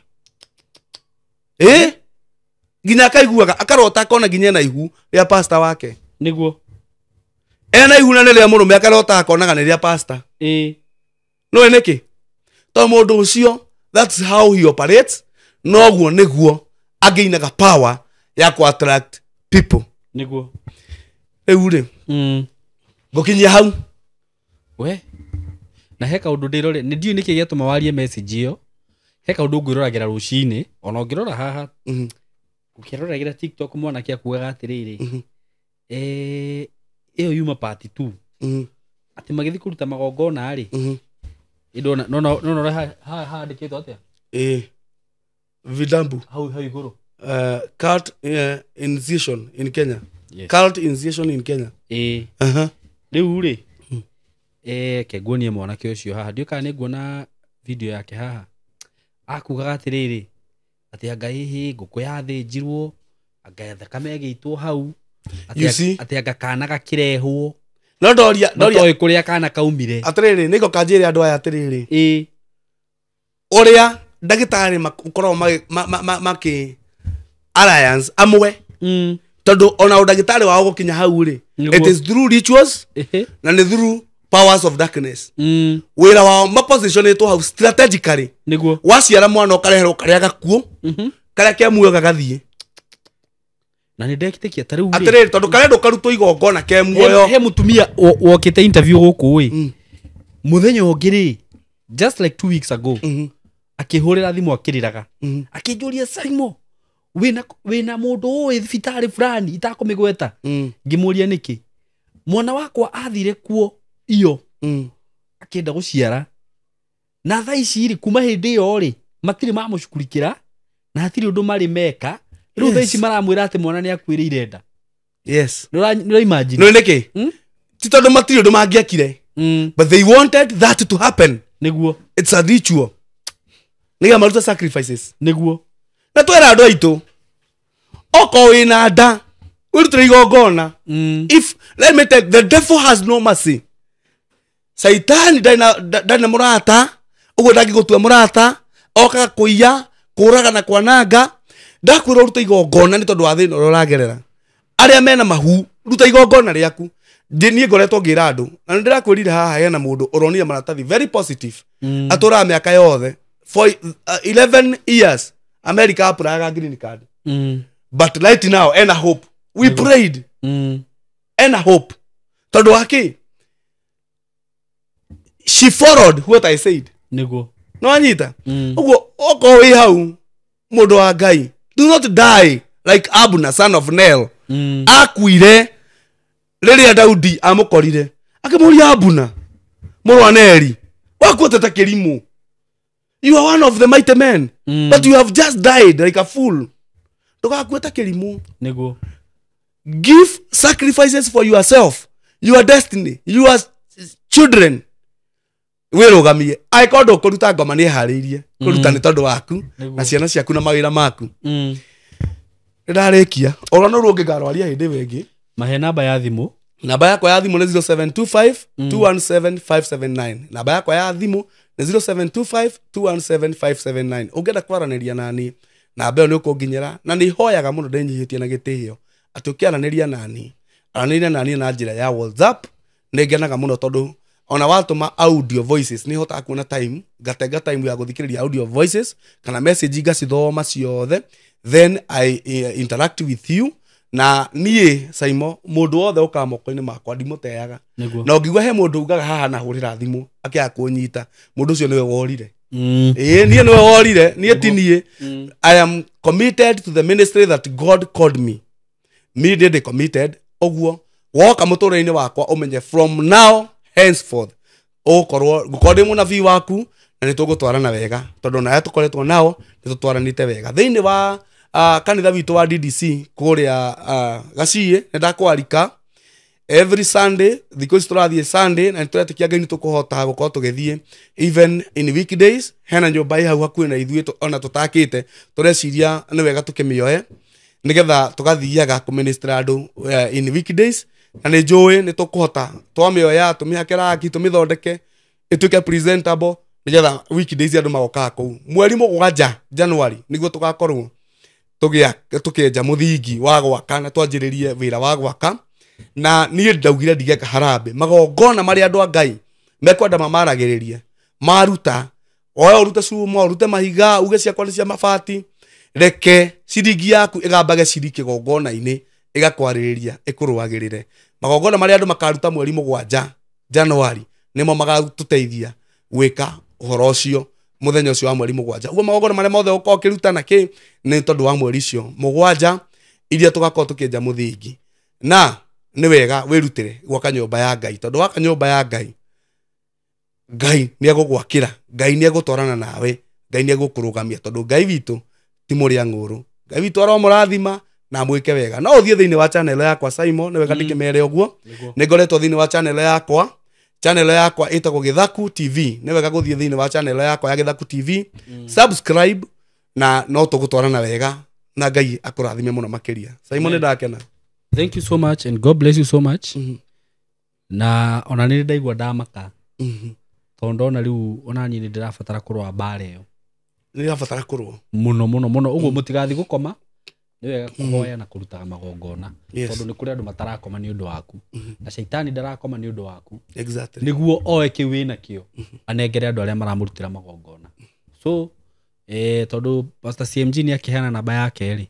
ginya akaiguaga akarota akona ginya na ihu ria pastor wake niguo ena ihu na ria murume akarota akonaga ni ria pastor no eneki to mundu ucio that's how he operates no guo niguo ageinaga power ya ku attract people niguo ri gokinyia hau we na heka undu ndirore ni ndio niki giatuma warie message iyo heka undu ngwiroragira rucini ona ngirora haha ukiroragira TikTok mwana kia kuaga atiriri iyo yuma part 2 ati magithi kuruta magongona ari indo no ha ndikitwo atia vidambu how iguru cult initiation in Kenya cult initiation in Kenya riu ri keguonie mwanake ucio haha ndio kana nguona video yake haha akugaga atiriri ati anga hihi nguku yathinjirwo anga thakame giitwo hau ati anga kana gakirehwo no doria toi kuria kana kaumire atiriri niko kanjire andu aya atiriri uria ndagitari makoro maki alliance amwe tondu ona ndagitari wao gukinya hau ri it is through rituals na ni through powers of darkness wira wao ma position eto hau strategically niguo waciara mwana ukareherwo karia gakuo karia kia muoga gathie na ni ndekitekia tariu ri atiriri tondu karia ndukarutwo igongona ke muoyo he mutumia wokite interview guku wi muthenya ongiri just like 2 weeks ago akihurira thimu akiriraga akinjuria SYMO wina mundu wi thibitari fulani itakumigweta ngimuria niki mwana wakwa athire kuo iyo akenda guciara na thaa ici ri kuma hindi yo ri matiri mamucukurikira na hatiri undu mari meka riu thaa ici maramwira ati mwana ni akwirire nda yes no imagine no niki ti tondu matiri undu mangiakire but they wanted that to happen niguo it's a ritual niga maruta sacrifices niguo na twera andu aitu oko wina nda urutire igongona if let me tell the devil has no mercy saitani dana murata ugo ndangigutua murata oka kuiya kuraga na kwananga ndakwira ruta igongona ni tondu wa thina uria uragerera aria mena mahu ruta igongona riaku nie ngoretwo ngira andu na ndirakwirire haha hena mundu uronire maratathi very positive atura miaka yothe for 11 years America apuraga green card but right now ena hope we prayed ena hope tondu waki she followed what I said niguo no anyita ugo oko wi hau mundu wa Ngai do not die like Abner son of Nel akuire riria Daudi amukorire akimuria Abner muru wa Neri wakwoteta kirimu you are one of the mighty men but you have just died like a fool ndugakweta kirimu niguo give sacrifices for yourself your destiny your children wirugamie aikondo kuruta ngoma ni hariirie kuruta ni tondu waku na ciana ciaku na mawira maku ndarikia ora no ruonge ngarwaria hindi wengi mahe namba ya thimu namba yakwa ya thimu ni 0725 217 579 namba yakwa ya thimu ni 0725 217 579 ungenda kwaraniria nani namba iyo ni ukunginyira na ni hoyaga muno ndenyihitie na gitihio ati ukiaraniria nani araniria nani na njira ya WhatsApp ningenaga muno tondu ona watuma audio voices ni hota kuona time gatenga time ya guthikiriria audio voices kana message ngacithoma ciothe then I interact with you na niĩ SYMO mũndũ wothe ũkaga moko-inĩ makwa ndimũteaga na ũngĩigua he mũndũ ugaga haha na hũrĩra thimũ akĩaga kũnyita mũndũ ũcio nĩwe worire niĩ nĩwe worire niĩ ti niĩ I am committed to the ministry that God called me ndĩ committed ũguo woka mũtũrĩre-inĩ wakwa ũmenye from now henceforth ũkorwo ndĩ mũnabii waku na nĩtũgũtwarana wega tondũ nawe tũkoretwo nao nĩtũtwaranĩte wega thĩinĩ wa kanitha witũ wa DDC kũrĩa Gaciĩ nĩndakwarika every Sunday thikũ ici tũrathiĩ Sunday na nĩtũretĩkia Ngai nĩtũkũhota gũkorwo tũgĩthiĩ even in weekdays hena nyũmba hau hakuhĩ na ithuĩ ona tũtakĩte tũreciria nĩ wega tũkĩmĩoe nĩgetha tũgathiaga kũministra andũ in weekdays na nĩ njũĩ nĩtũkũhota twamĩoya tũmĩhake rangi tũmĩthondeke ĩtuĩke presentable nĩgetha weekdays andũ magokaga kũu mweri 7 January nĩguo tũgakorwo tũkĩenja mũthingi wa gwaka na twanjĩrĩrie wĩra wa gwaka na niĩ ndaugire ndigeka harambe magongona marĩa andũ a Ngai mekwenda mamaragĩrĩrie maruta oya urute cuma urute mahiga uge ciakwa nĩ cia mabati reke ciringi yaku ĩgambage ciri kĩgongona-inĩ ĩgakwarĩrĩria ĩkũrũagĩrĩre magongona marĩa andũ makaruta mweri 7 January nĩmo magatũteithia gwĩka ũhoro ũcio mũthenya ũcio wa mweri 7 ũguo magongona marĩa mothe ũkorwo ũkĩruta na kĩ nĩ tondũ wa mweri ũcio 7 iria tũgakorwo tũkĩenja mũthingi na nĩ wega wĩrutĩre gwaka nyũmba ya Ngai tondũ waka nyũmba ya Ngai Ngai nĩegũgwakĩra Ngai nĩegũtwarana nawe Ngai nĩegũkũrũgamia tondũ Ngai witũ ti mũrĩa ng'ũrũ Ngai witũ aromũrathima na mwĩke wega no ũthiĩ thĩinĩ wa channel yakwa SYMO nĩ wega ndĩkĩmere ũguo nĩngoretwo thĩinĩ wa channel yakwa ĩtagwo Gĩthaku TV nĩ wega gũthiĩ thĩinĩ wa channel yakwa ya Gĩthaku TV subscribe na no tũgũtwarana wega na Ngai akũrathime mũno makĩria SYMO nĩ ndakena thank you so much and God bless you so much na ona nĩ ndaigua ndamaka tondũ ona rĩu ona niĩ nĩ ndĩrabatara kũrũa mbara ĩyo nĩ ndĩrabatara kũrũa mũno ũguo mũtigathi gũkoma nĩ wega kũhoya na kũrutaga magongona tondũ nĩ kũrĩ andũ matarakoma nĩ ũndũ waku na shaitani ndarakoma nĩ ũndũ waku nĩguo oe kĩu wĩna kĩo anengere andũ arĩa maramũrutĩra magongona so tondũ Pastor CMG nĩ akĩheana namba yake rĩ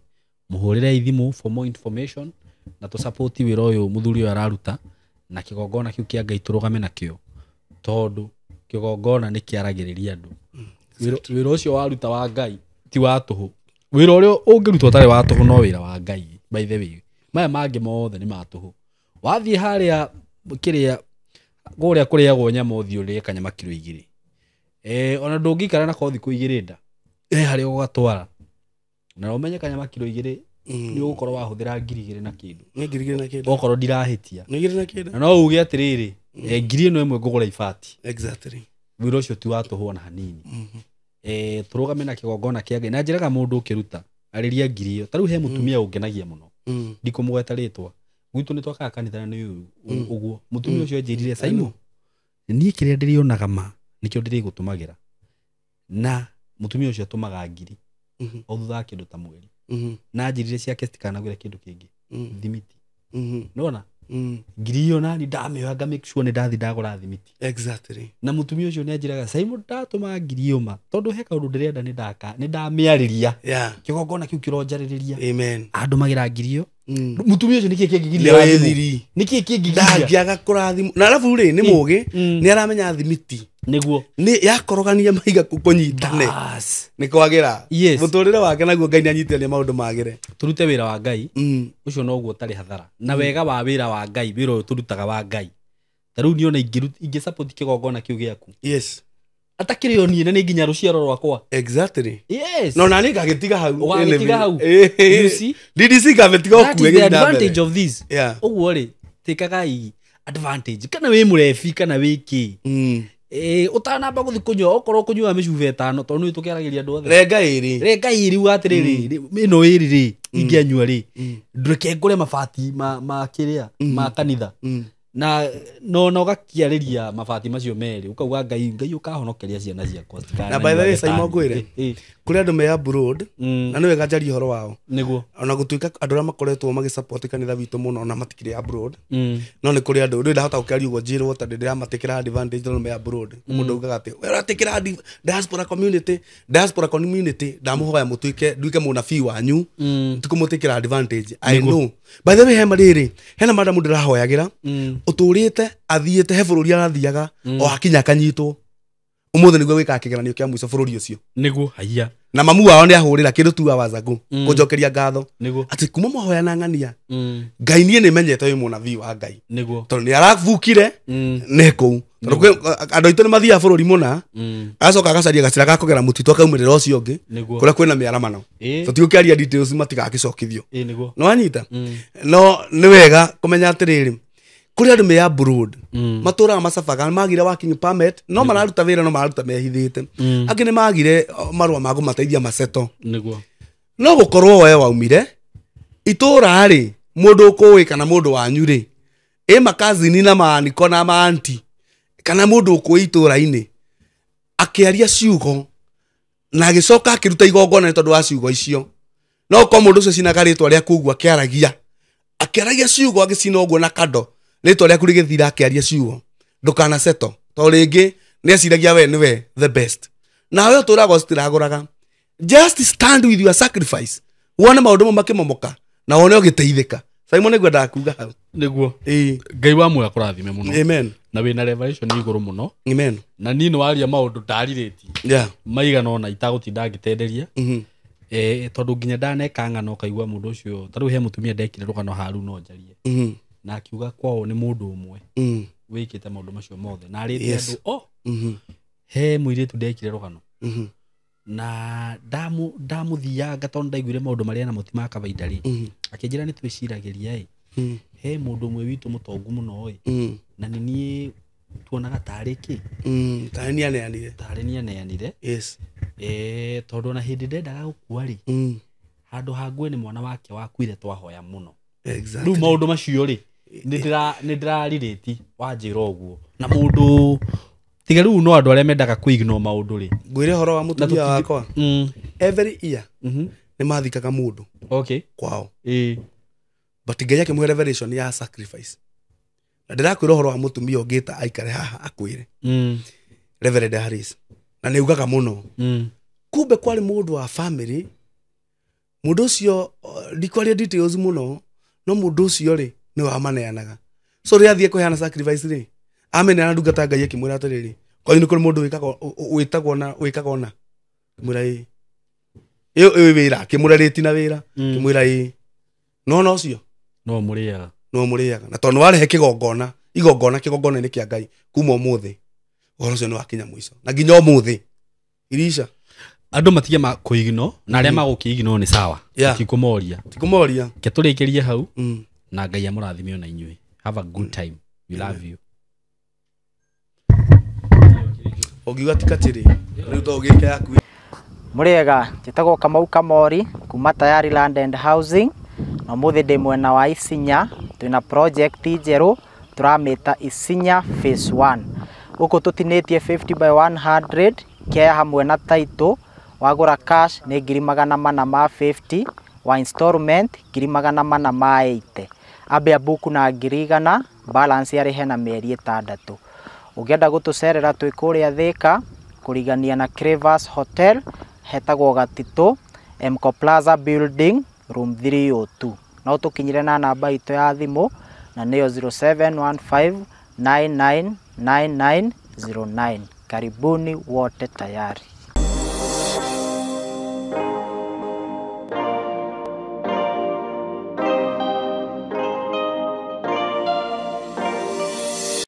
mũhũrĩre ithimũ for more information na tũ support wĩra ũyũ mũthuri ũyũ araruta na kĩgongona kĩu kĩa Ngai tũrũgame nakĩo tondũ kĩgongona nĩ kĩaragĩrĩria andũ wĩra ũcio waruta wa Ngai ti wa tũhũ wĩra ũrĩa ũngĩrutwo ũtarĩ wa tũhũ no wĩra wa Ngai by the way maya mangĩ mothe nĩ ma tũhũ wathiĩ harĩa kĩrĩa kũrĩagwo nyama ũthiĩ ũrĩe kanyama kilo 2 ona ndũngĩikara na kothi thikũ 2 nda harĩa ũgatwara na ũmenye kanyama kilo 2 nĩ ũgũkorwo wahũthĩra 2,000 na kĩndũ okorwo ndirahĩtia na no uge atĩrĩrĩ 1,000 ĩmwe ngũgũra ibati wĩra ũcio ti wa tũhũ ona hanini tũrũgame na kĩgongona kĩa Ngai na njĩraga mũndũ ũkĩruta arĩria 1,000 ta rĩu he mũtumia ũngenagia mũno ndikũmũgweta rĩtwa gwitũ nĩ twakaga kanitha nĩ ũguo mũtumia ũcio anjĩrire SYMO niĩ kĩrĩa ndĩrĩonaga ma nĩkĩo ndĩrĩgũtũmagĩra na mũtumia ũcio atũmaga 1,000 o thutha wa kĩndũ ta mweri na njĩrire ciake citikanagũre kĩndũ kĩngĩ thimiti nona 1,000 nani ndamĩoya nga make sure nĩ ndathi ndagũra thimiti na mũtumia ũcio nĩ anjĩraga SYMO ndatũma 1,000 ma tondũ he kaũndũ ndĩrenda nĩ ndamĩarĩria kĩgongona kĩu kĩronjarĩrĩria andũ magira 1,000 mũtumia ũcio nĩkĩĩ kĩngĩgiria nĩkĩĩ kĩngĩgiria ndangĩaga kũrathimwo na arabu rĩ nĩ mũũgĩ nĩ aramenya thimiti nĩguo nĩ yakorogania mahiga kũnyitane nĩ kwagĩra mũtũrĩre wake naguo Ngai nĩ anyitithania maũndũ magĩre tũrute wĩra wa Ngai ũcio noguo ũtarĩ hathara na wega wa wĩra wa Ngai wĩra ũyũ tũrutaga wa Ngai ta rĩu niona ingĩ support kĩgongona kĩu gĩaku atakĩrĩ o niĩ na nĩ nginya rũciaro rwakwa no na nĩ ngagĩtiga hau you see DDC ngagĩtiga okuwe the advantage of this ũguo rĩ tĩkagai advantage kana wĩ mũrebi kana wĩkĩ utanamba guthi kunywa okorwo kunywa mĩcuba 5 tondũ nĩ tũkĩaragĩria andũ othe renga ĩri ugatĩrĩrĩ ĩno ĩri rĩ ingĩanyua rĩ ndũreke ngũre mabati ma kĩrĩa ma kanitha na no gakiarĩria mabati macio merĩ ukauga ngai ukahonokeria ciana ciakwa na by the way SYMO ngwire kuri andu me abroad na niwe gajaria horo wao niguo ona gutuika andu makoretwo magisupport kanitha witu muno ona matikire abroad no ni kuri andu ndio hota ukiaria ugo njirwo ta ndio matikira advantage no me abroad mundu ugaga ati we ratikira diaspora community ndamuhoya mutuike nduike munabii wanyu tikumutikira advantage I know by the way he mariri hena madamu ndirahoyagira uturite athiite he bururi arathiaga o hakinya kanyitwo umuthe niguo gwika kigeranio kia mwiso bururi ucio niguo haiya na mamu wao ni ahurira kindu tu awazagu kunjokeria ngatho ati kuma mahoya na ngania ngai nie ni menyete wi munabii wa ngai niguo tondu ni aravukire neko andu itu ni mathia bururi muna acoka agacaria gacira ga kugera mutitu akaumirira ucio ungi kuria kwina miaramano tutiukiaria details matigakicokithio no anyita no ni wega kumenya atiriri kuri andu me abroad matura masafaga magire working permit no mararuta wira no mararuta mehithite angi ni magire marua mago mateithia maseto niguo no gukorwo we waumire itura ri mundu ukuwi kana mundu wanyu ri makazini na maaniko na maanti kana mundu ukuwi itura-ini akiaria ciugo na agicoka akiruta igongona tondu wa ciugo icio no ko mundu ucio cinaga ritwa ria kugua akiaragia ciugo agicina uguo na kado ritwa ria kurigithira akiaria ciugo ndukana seto to ringi ni aciragia we niwe the best na we uturago citiraguraga just stand with your sacrifice wone maundu makimomoka na wone ugiteithika SYMO niguo ndakuga hau niguo ngai wa muoyo akurathime muno amen na wina revelation iguru muno amen na nino waria maundu ndaririti maigana ona itagutinda ngitenderia tondu nginya ndaneka ngano kaigua mundu ucio taru he mutumia ndekire rugano haru no njarie na akiuga kwao ni mundu umwe wikite maundu macio mothe na arite andu he muiritu ndekire rugano na ndamuthianga tondu ndaiguire maundu maria na mutima kawaida ri akinjira ni twiciragiria he mundu umwe witu mutongu muno na nini tuonaga tariki tarenia neanire yes tondu na hindi ndendaga gukua ri handu hangwe ni mwana wake wakuire twahoya muno exactly riu maundu macio ri nindiraririti wanjira uguo na mundu tiga riu no andu aria mendaga kuignore maundu ri ngwire horo wa mutumia wakwa every year ni mathikaga mundu kwao but ngai akimwe revelation ya sacrifice na ndirakwira horo wa mutumia ungita aikare haha akwire Reverend Harris na niugaga muno kumbe kwari mundu wa family mundu ucio ndikwaria details muno no mundu ucio ri ni wa maneanaga so ri athie kuheana sacrifice ri amene ndungata ngai akimwira atiriri kwa ni kuri mundu wikaga ona mwira iyo wira akimurariti na wira kimwira no ucio no muriaga na tondu warehe igongona ni kia ngai kuma umuthi horo cio ni wakinya mwico na nginya umuthi irisha andu matige kuigno na aria magukigno ni sawa tikumoria ke turikirie hau na ngai amurathime ona inyui have a good time we love you ogiwa tikatiri riu to gike yaku muriega njitagwo Kamau Kamori kuma Tayari Land and Housing na muthi ndi mwena wa Isinya twina project njeru turamita Isinya phase 1 uko tutinitie 50 by 100 kia hamwe na title wagura cash ni 450 wa installment 480 abe buku na 100 balance yari hena mieri 6 ugienda gutucerera twi kuria Thika kurigania na Crevas Hotel hetagwo Gatito Mco Plaza Building room 302 na utukinyire na namba ito ya thimu na niyo 0715999909 karibuni wote Tayari.